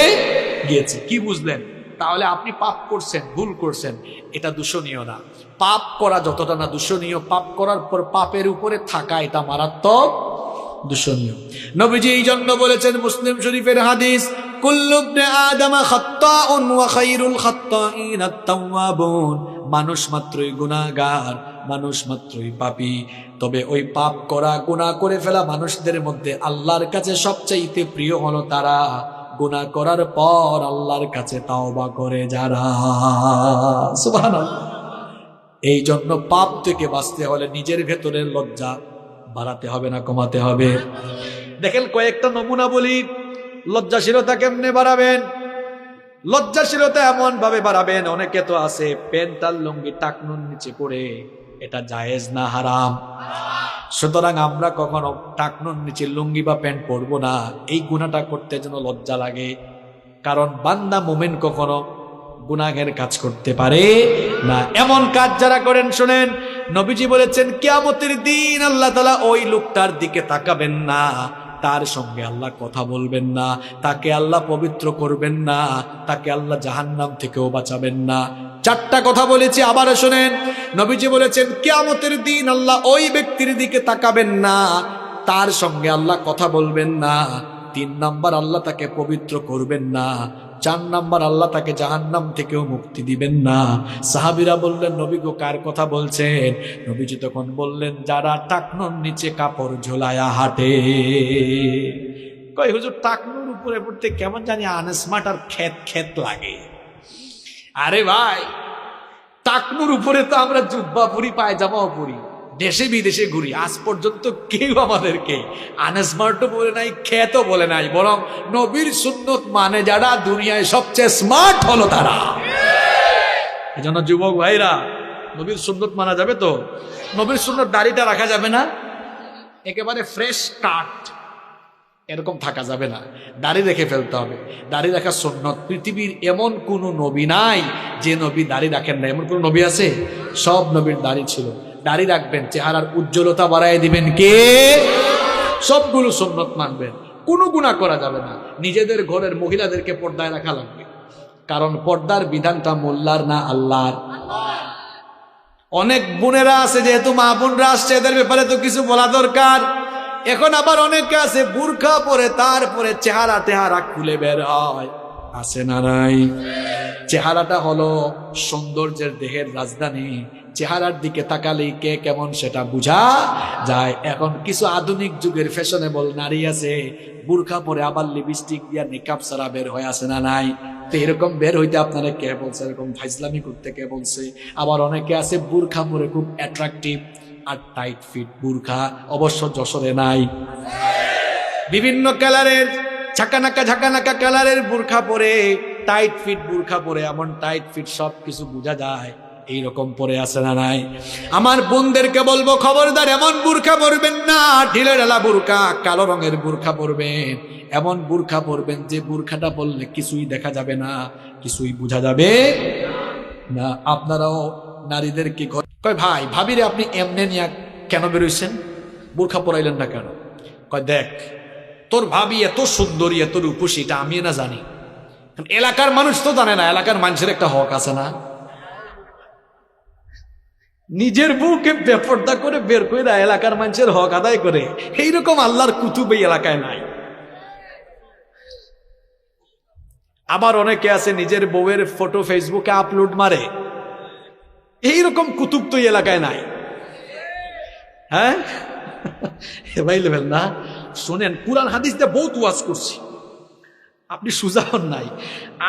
গিয়েছে। কি বুঝলেন? তাহলে আপনি পাপ করছেন, ভুল করছেন, এটা দূষণীয় না। পাপ করা যতটা না দূষণীয়, পাপ করার পর পাপের উপরে থাকা এটা মারাত্মক দূষণীয়। নবীজি এই জন্য বলেছেন, মুসলিম শরীফের হাদিস, কুল্লু ইবনে আদম খাত্তাউন ওয়া খায়রুল খাত্তাইন আত-তাওয়াবুন। মানুষ মাত্রই গুনাহগার, মানুষ মাত্রই পাপী, তবে ওই পাপ করা, গুনাহ করে ফেলা মানুষদের মধ্যে আল্লাহর কাছে সবচাইতে প্রিয় হলো তারা গুনাহ করার পর আল্লাহর কাছে তাওবা করে যারা। সুবহানাল্লাহ। এই জন্য পাপ থেকে বাঁচতে হলে নিজের ভেতরের লজ্জা বাড়াতে হবে না কমাতে হবে? দেখেন কয়েকটা নমুনা বলি। লজ্জাশীলতা কেমনে বাড়াবেন? লজ্জাশীলতা এমন ভাবে বাড়াবেন, অনেকে তো আছে প্যান্ট আর লুঙ্গি টাকনুর নিচে পড়ে, এটা জায়েজ না হারাম? সুতরাং আমরা কখনো টাকনুর নিচে লুঙ্গি বা প্যান্ট পরবো না। এই গুনাহটা করতে যেন লজ্জা লাগে, কারণ বান্দা মুমিন কখনো গুনাহের কাজ করতে পারে না। এমন কাজ যারা করেন, শুনেন, নবীজি বলেছেন কিয়ামতের দিন আল্লাহ তাআলা ওই লোকটার দিকে তাকাবেন না, তার সঙ্গে আল্লাহ কথা বলবেন না, তাকে আল্লাহ পবিত্র করবেন না, তাকে আল্লাহ জাহান্নাম থেকেও বাঁচাবেন না। 4টা কথা বলেছি, আবার শুনেন। নবীজি বলেছেন কিয়ামতের দিন আল্লাহ ওই ব্যক্তির দিকে তাকাবেন না, তার সঙ্গে আল্লাহ কথা বলবেন না। 3 নাম্বার, আল্লাহ তাকে পবিত্র করবেন না। 4 নাম্বার, আল্লাহ তাকে জাহান্নাম থেকেও মুক্তি দিবেন না। সাহাবীরা বললেন, নবী গো, কার কথা বলছেন? নবীজি তখন বললেন, যারা টাকনুর নিচে কাপড় ঝোলায়া হাঁটে। কই হুজুর, টাকনুর উপরে পড়তে কেমন জানি আনস্মার্ট আর খেত লাগে। আরে ভাই, টাকনুর উপরে তো আমরা জুব্বা পরি, পায়জামাও পরি, দেশে বিদেশে ঘুরি, আজ পর্যন্ত কেউ আমাদেরকে আনস্মার্টও বলে নাই, খ্যাতও বলে নাই। বরং নবীর সুন্নত মানে যারা, দুনিয়ায় সবচেয়ে স্মার্ট হলো তারা। এই জন্য যুবক ভাইরা, নবীর সুন্নত মানা যাবে তো? নবীর সুন্নত দাড়িটা রাখা যাবে না, একেবারে ফ্রেশ কাট এরকম থাকা যাবে না, দাড়ি রেখে ফেলতে হবে। দাড়ি রাখা সুন্নত। পৃথিবীর এমন কোন নবী নাই যে নবী দাড়ি রাখেন না। এমন কোন নবী আছে? সব নবীর দাড়ি ছিল। দাড়ি রাখবেন, চেহারার উজ্জ্বলতা বাড়ায় দিবেন কে? সবগুলো সুন্নত মানবেন, কোনো গুনাহ করা যাবে না। নিজেদের ঘরের মহিলাদেরকে পর্দায় রাখা লাগবে, কারণ পর্দার বিধানটা মোল্লার না আল্লাহর। অনেক বোনেরা আছে, যেহেতু মা বোনরা আসছে, এদের ব্যাপারে তো কিছু বলা দরকার। এখন আবার অনেকে আছে বুরখা পরে, তারপরে চেহারা খুলে বের হয়, আছে না নাই? চেহারাটা হলো সৌন্দর্যের দেহের রাজধানী। চেহারার দিকে তাকালেই কে কেমন সেটা বোঝা যায়। এখন কিছু আধুনিক যুগের ফ্যাশনেবল নারী আছে, বুরখা পরে আবার লিপস্টিক দিয়া নিকাব ছাড়া বের হয়ে, আসে না নাই? তো এরকম বের হইতে আপনারা কে বলছে? এরকম ফাইজলামি করতে কে বলছে? আবার অনেকে আছে বুরখা পরে খুব অ্যাট্রাকটিভ আর টাইট ফিট বুরখা, অবশ্য যশোরে নাই। বিভিন্ন কালারের ঝাঁকানাকা কালারের বুরখা পরে টাইট ফিট বুরখা পরে, এমন টাইট ফিট সব কিছু বোঝা যায়, এইরকম পরে আছে না নাই? আমার বোনদেরকে বলবো, খবরদার এমন বুরখা পরবেন না, ঢিলে ঢালা বুরখা, কালো রঙের বুরখা পরবেন। এমন বুরখা পরবেন যে বুরখাটা পরলে কিছুই দেখা যাবে না, কিছুই বোঝা যাবে না। আপনারাও নারীদেরকে কয়, ভাই ভাবিরে আপনি এমনে নিয়ে কেন বেরোইছেন, বুরখা পরাইলেন না কেন? কয়, দেখ তোর ভাবি এত সুন্দরী, এত রূপসী, এটা আমি না জানি, এলাকার মানুষ তো জানে না, এলাকার মানুষের একটা হক আছে না? নিজের বউকে বেপর্দা করে বের করে এলাকার মানুষের হক আদায় করে, এইরকম আল্লাহর কুতুব এই এলাকায় নাই। আবার অনেকে আছে নিজের বউয়ের ফটো ফেসবুকে আপলোড মারে, এইরকম কুতুব তো এই এলাকায় নাই। হ্যাঁ ভাই লেভেল না, শোনেন, কুরআন হাদিস দিয়ে বহুত ওয়াজ করছি, আপনি সোজা হন নাই।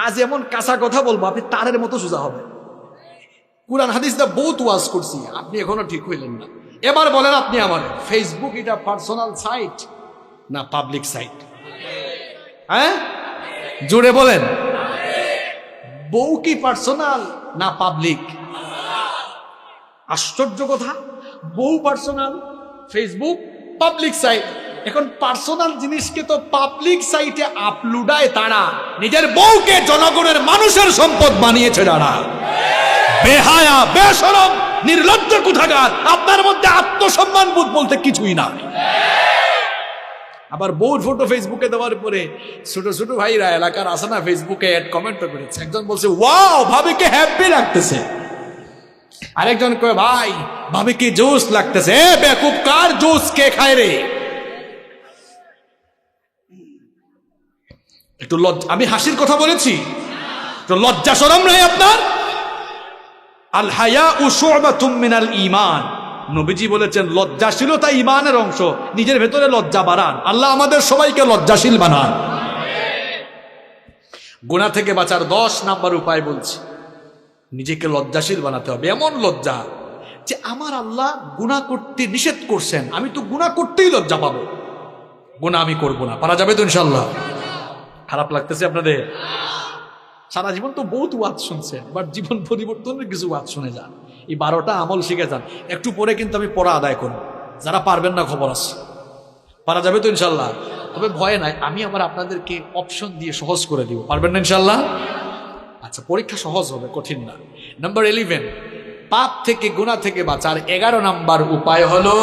আজ এমন কাঁচা কথা বলবো, আপনি তারের মতো সোজা হবে। কুরআন হাদিস দিয়ে বহুত ওয়াজ করছি, আপনি এখনো ঠিক হইলেন না। এবার বলেন আপনি আমার, ফেসবুক এটা পার্সোনাল সাইট না পাবলিক সাইট? হ্যাঁ জোরে বলেন, বউ কি পার্সোনাল না পাবলিক? আশ্চর্য কথা, বউ পার্সোনাল, ফেসবুক পাবলিক সাইট। এখন পার্সোনাল জিনিসকে তো পাবলিক সাইটে আপলোডায় তারা, নিজের বউকে জনগণের মানুষের সম্পদ বানিয়েছে যারা। বেহায়া, বেশরম, নির্লজ্জ কোথাকার, আপনার মধ্যে আত্মসম্মান বোধ বলতে কিছুই না। আবার বউর ফটো ফেসবুকে দেওয়ার পরে ছোট ছোট ভাইরা এলাকার আছে না, ফেসবুকে অ্যাড কমেন্ট করেছে। একজন বলছে, ওয়াও ভাবিকে হ্যাপি লাগতেছে। আরেকজন কয়, ভাই ভাবিকে জোশ লাগতেছে। এ বেকুব, কার জোশ কে খায় রে? একটু লজ্জা, আমি হাসির কথা বলেছি, তো লজ্জা শরম নাই আপনার? আল হায়াউ শু'বাতুম মিনাল ঈমান, নবীজি বলেছেন লজ্জাশীলতা ঈমানের অংশ। নিজের ভেতরে লজ্জা বাড়ান, আল্লাহ আমাদের সবাইকে লজ্জাশীল বানান। গুনাহ থেকে বাঁচার 10 নাম্বার উপায় বলছি, নিজেকে লজ্জাশীল বানাতে হবে। এমন লজ্জা যে আমার আল্লাহ গুনাহ করতে নিষেধ করছেন, আমি তো গুনাহ করতেই লজ্জা পাবো, গুনাহ আমি করবো না। পারা যাবে তো ইনশাআল্লাহ? খারাপ লাগতেছে আপনাদের? সারা জীবন তো বহুত ওয়াজ শুনছেন, বাট জীবন পরিবর্তনের কিছু ওয়াজ শুনে যান, এই 12টা আমল শিখে যান। একটু পরে কিন্তু আমি পড়া আদায় করব, যারা পারবেন না খবর আছে। পারা যাবে তো ইনশাল্লাহ? তবে ভয় নাই, আমি আবার আপনাদেরকে অপশন দিয়ে সহজ করে দিব। পারবেন না ইনশাল্লাহ? আচ্ছা, পরীক্ষা সহজ হবে, কঠিন না। নাম্বার 11, পাপ থেকে, গুনাহ থেকে বাঁচার 11 নাম্বার উপায় হলো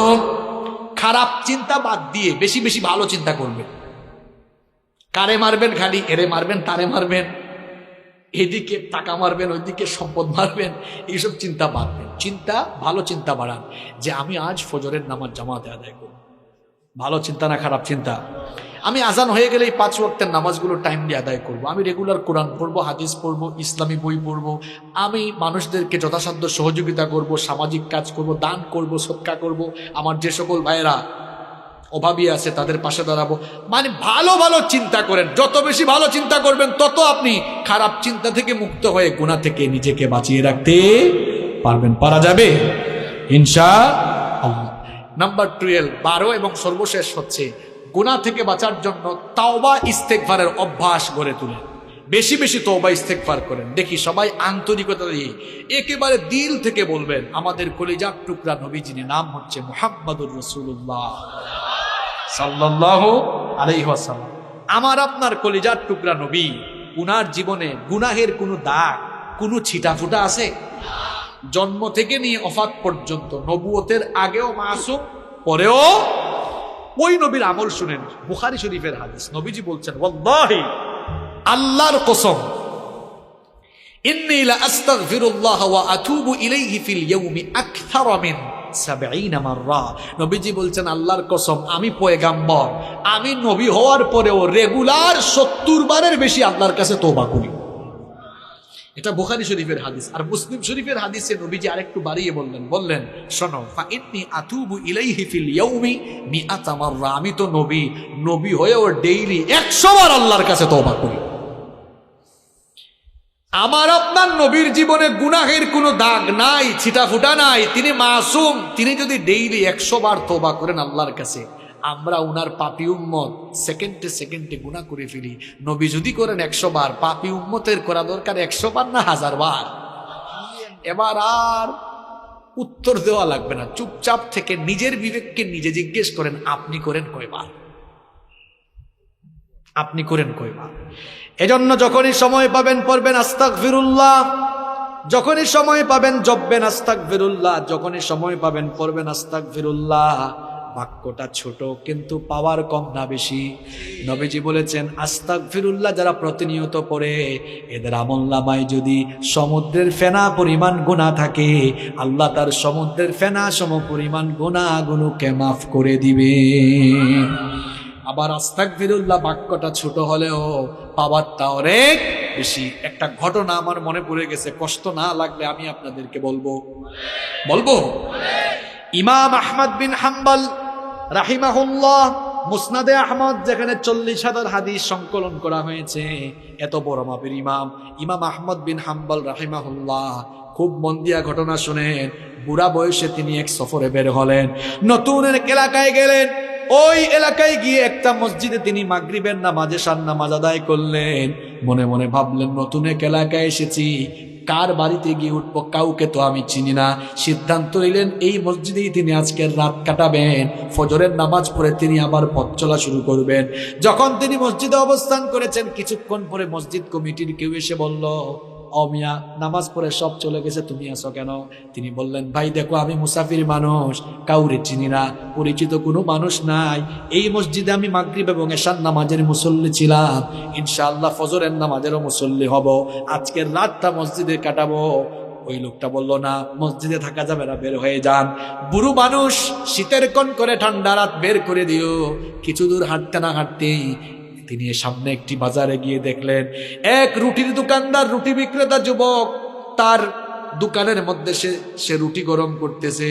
খারাপ চিন্তা বাদ দিয়ে বেশি বেশি ভালো চিন্তা করবেন। কারে মারবেন খালি, এরে মারবেন, তারে মারবেন, এদিকে টাকা মারবেন, ওইদিকে সম্পদ মারবেন, এইসব চিন্তা বাড়বেন। চিন্তা, ভালো চিন্তা বাড়ান, যে আমি আজ ফজরের নামাজ জামাতে আদায় করব। ভালো চিন্তা না খারাপ চিন্তা? আমি আজান হয়ে গেলে এই 5 ওয়াক্তের নামাজগুলো টাইম দিয়ে আদায় করব। আমি রেগুলার কোরআন পড়বো, হাদিস পড়বো, ইসলামী বই পড়বো, আমি মানুষদেরকে যথাসাধ্য সহযোগিতা করব, সামাজিক কাজ করব, দান করব, সদকা করব, আমার যে সকল ভাইয়েরা অভাবী আছে তাদের পাশে দাঁড়াবো। মানে ভালো ভালো চিন্তা করেন, যত বেশি ভালো চিন্তা করবেন তত আপনি খারাপ চিন্তা থেকে মুক্ত হয়ে গুনাহ থেকে নিজেকে বাঁচিয়ে রাখতে পারবেন। পারা যাবে ইনশাআল্লাহ। নাম্বার 12, 12 এবং সর্বশেষ হচ্ছে গুনাহ থেকে বাঁচার জন্য তাওবা ইস্তেগফারের অভ্যাস গড়ে তুলেন। বেশি বেশি তওবা ইস্তেগফার করেন। দেখি সবাই আন্তরিকতা দিয়ে একেবারে দিল থেকে বলবেন, আমাদের কলিজার টুকরা নবী, যিনি নাম হচ্ছে মুহাম্মাদুর রাসূলুল্লাহ সাল্লাল্লাহু আলাইহি ওয়াসাল্লাম, আমার আপনার কলিজার টুকরা নবী, উনার জীবনে গুনাহের কোনো দাগ, কোনো ছিটাফুটা আছে? জন্ম থেকে নিয়ে ওফাত পর্যন্ত, নবুয়তের আগেও মাসুম, পরেও। ওই নবীর আমল শুনেন, বুখারী শরীফের হাদিস, নবীজি বলছেন, ওয়াল্লাহি, আল্লাহর কসম, ইন্নী লা আস্তাগফিরুল্লাহ ওয়া আতুবু ইলাইহি ফিল ইয়াউমি আকথারা মিন 70 মাররা। নবীজি বলছেন, আল্লাহর কসম, আমি পয়গাম্বর, আমি নবী হওয়ার পরেও রেগুলার 70 বারের বেশি আল্লাহর কাছে তওবা করি। এটা বুখারী শরীফের হাদিস। আর মুসলিম শরীফের হাদিসে নবীজি আরেকটু বাড়িয়ে বললেন, শোনো, ফা ইন্নী আতুবু ইলাইহি ফিল ইয়াউমি 100 মাররা, আমি তো নবী হয়েও ডেইলি 100 বার আল্লাহর কাছে তওবা করি। আমার আপনার নবীর জীবনে গুনাহের কোনো দাগ নাই, ছিটাফুটা নাই, তিনি মাসুম। তিনি যদি ডেইলি 100 বার তওবা করেন আল্লাহর কাছে, আমরা উনার পাপী উম্মত সেকেন্ডে সেকেন্ডে গুনাহ করে ফেলি। নবী যদি করেন 100 বার, পাপী উম্মতের করা দরকার 100 বার না 1000 বার। এবার আর উত্তর দেওয়া লাগবে না, চুপচাপ থেকে নিজের বিবেককে নিজে জিজ্ঞেস করেন, আপনি করেন কয়বার? আপনি করেন কয়বার? এজন্য যখনই সময় পাবেন পড়বেন আস্তাগফিরুল্লাহ, যখনই সময় পাবেন জপবেন আস্তাগফিরুল্লাহ, যখনই সময় পাবেন পড়বেন আস্তাগফিরুল্লাহ। বাক্যটা ছোট কিন্তু পাওয়ার কম না বেশি? নবীজি বলেছেন আস্তাগফিরুল্লাহ যারা প্রতিনিয়ত পড়ে এদের আমলনামায় যদি সমুদ্রের ফেনা পরিমাণ গুনাহ থাকে, আল্লাহ তার সমুদ্রের ফেনা সম পরিমাণ গুনাহগুলোকে মাফ করে দিবে। আবার আস্তাগফিরুল্লাহ বাক্যটা ছোট হলেও পাওয়ারটা অনেক বেশি। একটা ঘটনা আমার মনে পড়ে গেছে, কষ্ট না লাগলে আমি আপনাদেরকে বলবো। ইমাম আহমদ বিন হাম্বল রাহিমাহুল্লাহ, মুসনাদে আহমদ যেখানে 40,000 হাদিস সংকলন করা হয়েছে, এত বড় মাপের ইমাম আহমদ বিন হাম্বল রাহিমাহুল্লাহ, খুব মন দিয়া ঘটনা শুনেন। বুড়া বয়সে তিনি এক সফরে বের হলেন, নতুন এক এলাকায় গেলেন। ওই এলাকায় গিয়ে একটা মসজিদে তিনি মাগরিবের নামাজ, এশার নামাজ আদায় করলেন। মনে মনে ভাবলেন নতুন এক এলাকায় এসেছি, কার বাড়িতে গিয়ে উঠবো, কাউকে তো আমি চিনি না। সিদ্ধান্ত নিলেন এই মসজিদেই তিনি আজকের রাত কাটাবেন। ফজরের নামাজ পড়ে তিনি আবার পথ চলা শুরু করবেন। যখন তিনি মসজিদে অবস্থান করেছেন, কিছুক্ষণ পরে মসজিদ কমিটির কেউ এসে বলল, ও মিয়া, নামাজ পড়ে সব চলে গেছে, তুমি আসো কেন? তিনি বললেন, ভাই দেখো আমি মুসাফির মানুষ, কাউরে চিনি না, পরিচিত কোনো মানুষ নাই। এই মসজিদে আমি মাগরিব এবং এশার নামাজের মুসল্লি ছিলাম, ইনশাআল্লাহ ফজরের নামাজেরও মুসল্লি হব, আজকের রাতটা মসজিদে কাটাবো। ওই লোকটা বলল, না, মসজিদে থাকা যাবে না, বের হয়ে যান। বুড়ো মানুষ, শীতের কোন করে ঠান্ডা রাত বের করে দিও। কিছু দূর হাঁটতে না হাঁটতেই তিনি সামনে একটি বাজারে গিয়ে দেখলেন এক রুটির দোকানদার, রুটি বিক্রেতা যুবক, তার দোকানের মধ্যে সে রুটি গরম করতেছে।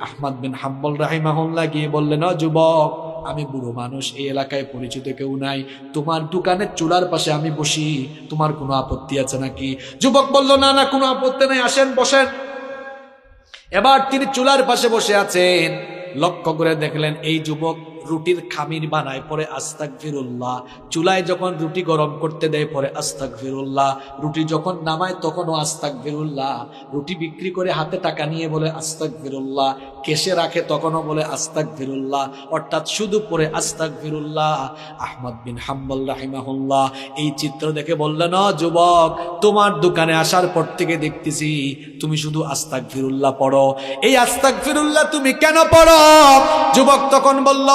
আহমদ বিন হাম্বল রাহিমাহুল্লাহ গিয়ে বললেন, ও যুবক, আমি বুড়ো মানুষ, এই এলাকায় পরিচিত কেউ নাই, তোমার দোকানের চুলার পাশে আমি বসি, তোমার কোনো আপত্তি আছে নাকি? যুবক বলল, না না, কোনো আপত্তি নাই, আসেন বসেন। এবার তিনি চুলার পাশে বসে আছেন। লক্ষ্য করে দেখলেন এই যুবক রুটির খামির বানায়, পরে আস্তাগফিরুল্লাহ। চুলায় যখন রুটি গরম করতে দেয় পরে আস্তাগফিরুল্লাহ, রুটি যখন নামায় তখনও আস্তাগফিরুল্লাহ, রুটি বিক্রি করে হাতে টাকা নিয়ে বলে আস্তাগফিরুল্লাহ, কেশে রাখে তখনও বলে আস্তাগফিরুল্লাহ, অর্থাৎ শুধু পরে আস্তাগফিরুল্লাহ। আহমদ বিন হাম্বল রাহিমাহুল্লাহ এই চিত্র দেখে বললেন, ও যুবক, তোমার দোকানে আসার পর থেকে দেখতেছি তুমি শুধু আস্তাগফিরুল্লাহ পড়ো, এই আস্তাগফিরুল্লাহ তুমি কেন পড়ো? যুবক তখন বলল,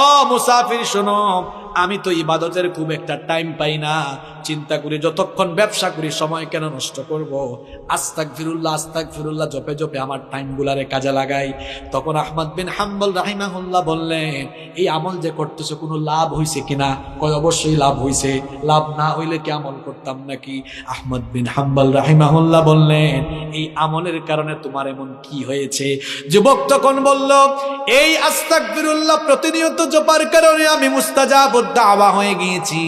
ও মুসাফির শোনো, আমি তো ইবাদতের খুব একটা টাইম পাই না, চিন্তা করি যতক্ষণ ব্যবসা করি সময় কেন নষ্ট করব, আস্তাগফিরুল্লাহ আস্তাগফিরুল্লাহ জপে জপে আমার টাইমগুলারে কাজে লাগাই। তখন আহমদ বিন হাম্বল রাহিমাহুল্লাহ বললেন, এই আমল যে করতেছো কোনো লাভ হইছে কিনা? কয়, অবশ্যই লাভ হইছে, লাভ না হইলে কি আমল করতাম নাকি? আহমদ বিন হাম্বল রাহিমাহুল্লাহ বললেন, এই আমলের কারণে তোমার এমন কি হয়েছে? যুবক তখন বলল, এই আস্তাগফিরুল্লাহ প্রতিনিয়ত জপার কারণে আমি মুস্তাজাবুদ দাওয়া হয়ে গিয়েছি।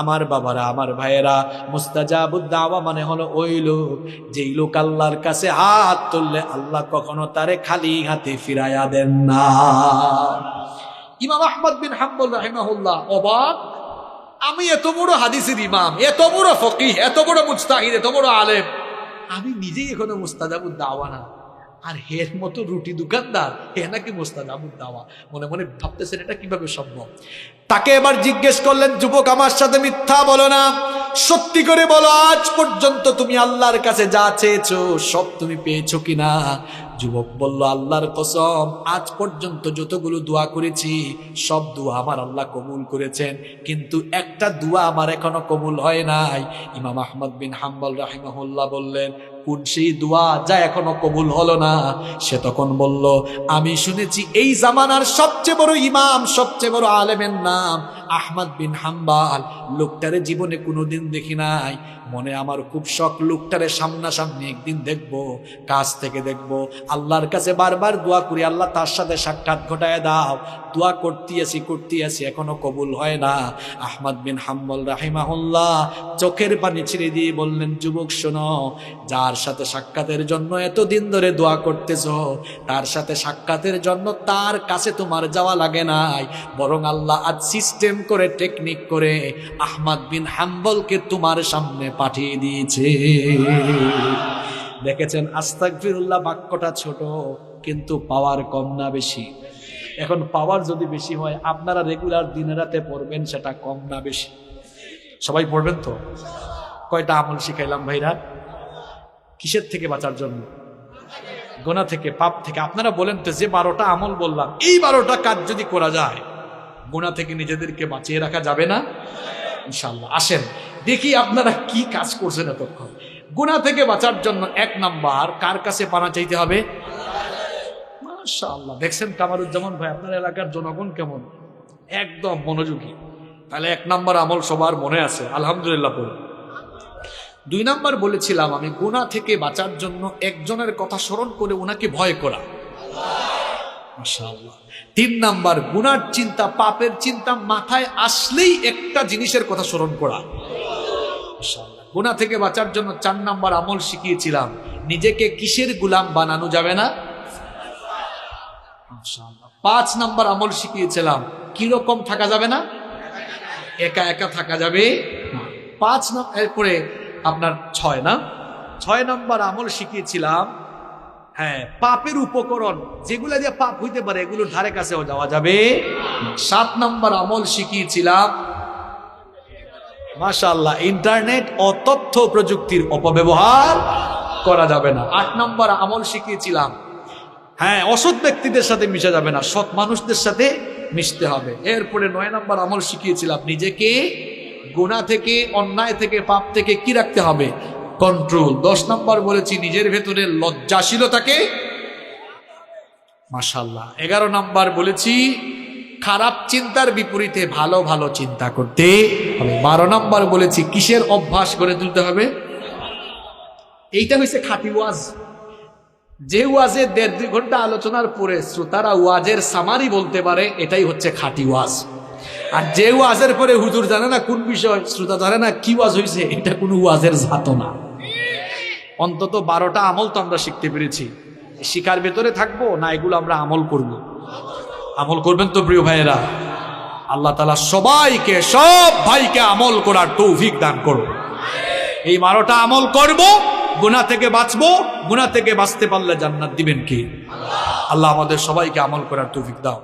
আমার বাবারা, আমার ভাইয়েরা, মুস্তাজাবুদ দাওয়া মানে হলো ওই লোক যেই লোক আল্লাহর কাছে হাত তুললে আল্লাহ কখনো তারে খালি হাতে ফিরাইয়া দেন না। ইমাম আহমদ বিন হাম্বল রাহিমাহুল্লাহ অবাক, আমি এত বড় হাদিসের ইমাম, এত বড় ফকিহ, এত বড় মুজতাহিদ, এত বড় আলেম, আমি নিজেই এখনো মুস্তাজাবুদ দাওয়া না, আর হের মতো রুটি দোকানদার হে নাকি মুস্তাজাবুদ দাওয়া। মনে মনে ভাবতেছেন এটা কিভাবে সম্ভব। তাকে এবার জিজ্ঞেস করলেন, যুবক, আমার সাথে মিথ্যা বলো না, সত্যি করে বলো, আজ পর্যন্ত তুমি আল্লাহর কাছে যা চেয়েছো সব তুমি পেয়েছো কিনা? যুবক বলল, আল্লাহর কসম, আজ পর্যন্ত যতগুলো দোয়া করেছি সব দোয়া আমার আল্লাহ কবুল করেছেন, কিন্তু একটা দোয়া আমার এখনো কবুল হয় নাই। ইমাম আহমদ বিন হাম্বল রাহিমাহুল্লাহ বললেন, কোন সেই দোয়া যা এখনো কবুল হলো না? সে তখন বলল, আমি শুনেছি এই জামানার সবচেয়ে বড় ইমাম, সবচেয়ে বড় আলেমের নাম আহমদ বিন হাম্বল, লোকটারে জীবনে কোনোদিন দেখি নাই, মনে আমার খুব শখ লোকটারে সামনাসামনি একদিন দেখব, কাছ থেকে দেখব। আল্লাহর কাছে বারবার দোয়া করি, আল্লাহ তার সাথে সাক্ষাৎ ঘটায় দাও। দোয়া করতে আছি এখনো কবুল হয় না। আহমদ বিন হাম্বল রাহিমাহুল্লাহ চোখের পানি ছেড়ে দিয়ে বললেন, যুবক শোনো, যার সাথে সাক্ষাতের জন্য এতদিন ধরে দোয়া করতেছো, তার সাথে সাক্ষাতের জন্য তার কাছে তোমার যাওয়া লাগে নাই, বরং আল্লাহ আজ সিস্টেম করে, টেকনিক করে আহমদ বিন হাম্বলকে তোমার সামনে পাঠিয়ে দিয়েছে। দেখেছেন, আস্তাগফিরুল্লাহ বাক্যটা ছোট, কিন্তু পাওয়ার কম না বেশি? এখন পাওয়ার যদি বেশি হয়, আপনারা রেগুলার দিনে রাতে পড়বেন, সেটা কম না বেশি? সবাই পড়বেন তো? কয়টা আমল শিখাইলাম ভাইরা? কিসের থেকে বাঁচার জন্য? গুনাহ থেকে, পাপ থেকে। আপনারা বলেন তো, যে 12টা আমল বললাম, এই 12টা কাজ যদি করা যায়, গুনাহ থেকে নিজেদেরকে বাঁচিয়ে রাখা যাবে না ইনশাআল্লাহ? আসেন দেখি আপনারা কি কাজ করছেন এতক্ষণ। গুনাহ থেকে বাঁচার জন্য 1 নাম্বার, কার কাছে পানা চাইতে হবে? মাশাআল্লাহ, দেখছেন কামারুজ্জামান ভাই, আপনার এলাকার জনগণ কেমন, একদম মনোযোগী। তাহলে 1 নাম্বার আমল সবার মনে আছে, আলহামদুলিল্লাহ পড়ুন। 2 নাম্বার বলেছিলাম আমি, গুনাহ থেকে বাঁচার জন্য একজনের কথা স্মরণ করে ওনাকে ভয় করা, মাশাআল্লাহ। 3 নাম্বার, গুনার চিন্তা, পাপের চিন্তা মাথায় আসলেই একটা জিনিসের কথা স্মরণ করা, মাশাআল্লাহ। গুনাহ থেকে বাঁচার জন্য 4 নাম্বার আমল শিখিয়েছিলাম, নিজেকে কিসের গোলাম বানানো যাবে না, মাশাআল্লাহ। 5 নাম্বার আমল শিখিয়েছিলাম, কিরকম থাকা যাবে না, একা একা থাকা যাবে না। 5 নাম্বার, এরপরে আপনার 6 নাম্বার আমল শিখিয়েছিলাম, হ্যাঁ, পাপের উপকরণ যেগুলো দিয়ে পাপ হইতে পারে, এগুলোর ধারে কাছেও যাওয়া যাবে। 7 নাম্বার আমল শিখিয়েছিলাম, মাশাআল্লাহ, ইন্টারনেট ও তথ্য প্রযুক্তির অপব্যবহার করা যাবে না। 8 নাম্বার আমল শিখিয়েছিলাম, হ্যাঁ, অসৎ ব্যক্তিদের সাথে মিশা যাবে না, সৎ মানুষদের সাথে মিশতে হবে। এরপরে 9 নাম্বার আমল শিখিয়েছিলাম, নিজেকে গুনাহ থেকে, অন্যায় থেকে, পাপ থেকে কি রাখতে হবে, কন্ট্রোল। 10 নাম্বার বলেছি, নিজের ভেতরে লজ্জাশীলতাকে, মাশাআল্লাহ। 11 নাম্বার বলেছি, খারাপ চিন্তার বিপরীতে ভালো ভালো চিন্তা করতে হবে। 12 নাম্বার বলেছি, কিসের অভ্যাস গড়ে তুলতে হবে। এইটা হয়েছে খাঁটি ওয়াজ। যে ওয়াজে 1.5-2 ঘন্টা আলোচনার পরে শ্রোতারা ওয়াজের সামারি বলতে পারে, এটাই হচ্ছে খাঁটি ওয়াজ। আর যে ওয়াজের পরে হুজুর জানে না কোন বিষয়, শ্রোতা জানে না কি ওয়াজ হয়েছে, এটা কোনো ওয়াজের জাত না। অন্তত 12টা আমল তো আমরা শিখতে পেরেছি। শিকার ভেতরে থাকবো না, এগুলো আমরা আমল করব। আমল করবেন তো প্রিয় ভাইয়েরা? আল্লাহ তাআলা সবাইকে, সব ভাইকে আমল করার তৌফিক দান করুন। এই 12টা আমল করব, গুনাহ থেকে বাঁচবো। গুনাহ থেকে বাঁচতে পারলে জান্নাত দিবেন কি আল্লাহ? আমাদের সবাইকে আমল করার তৌফিক দাও।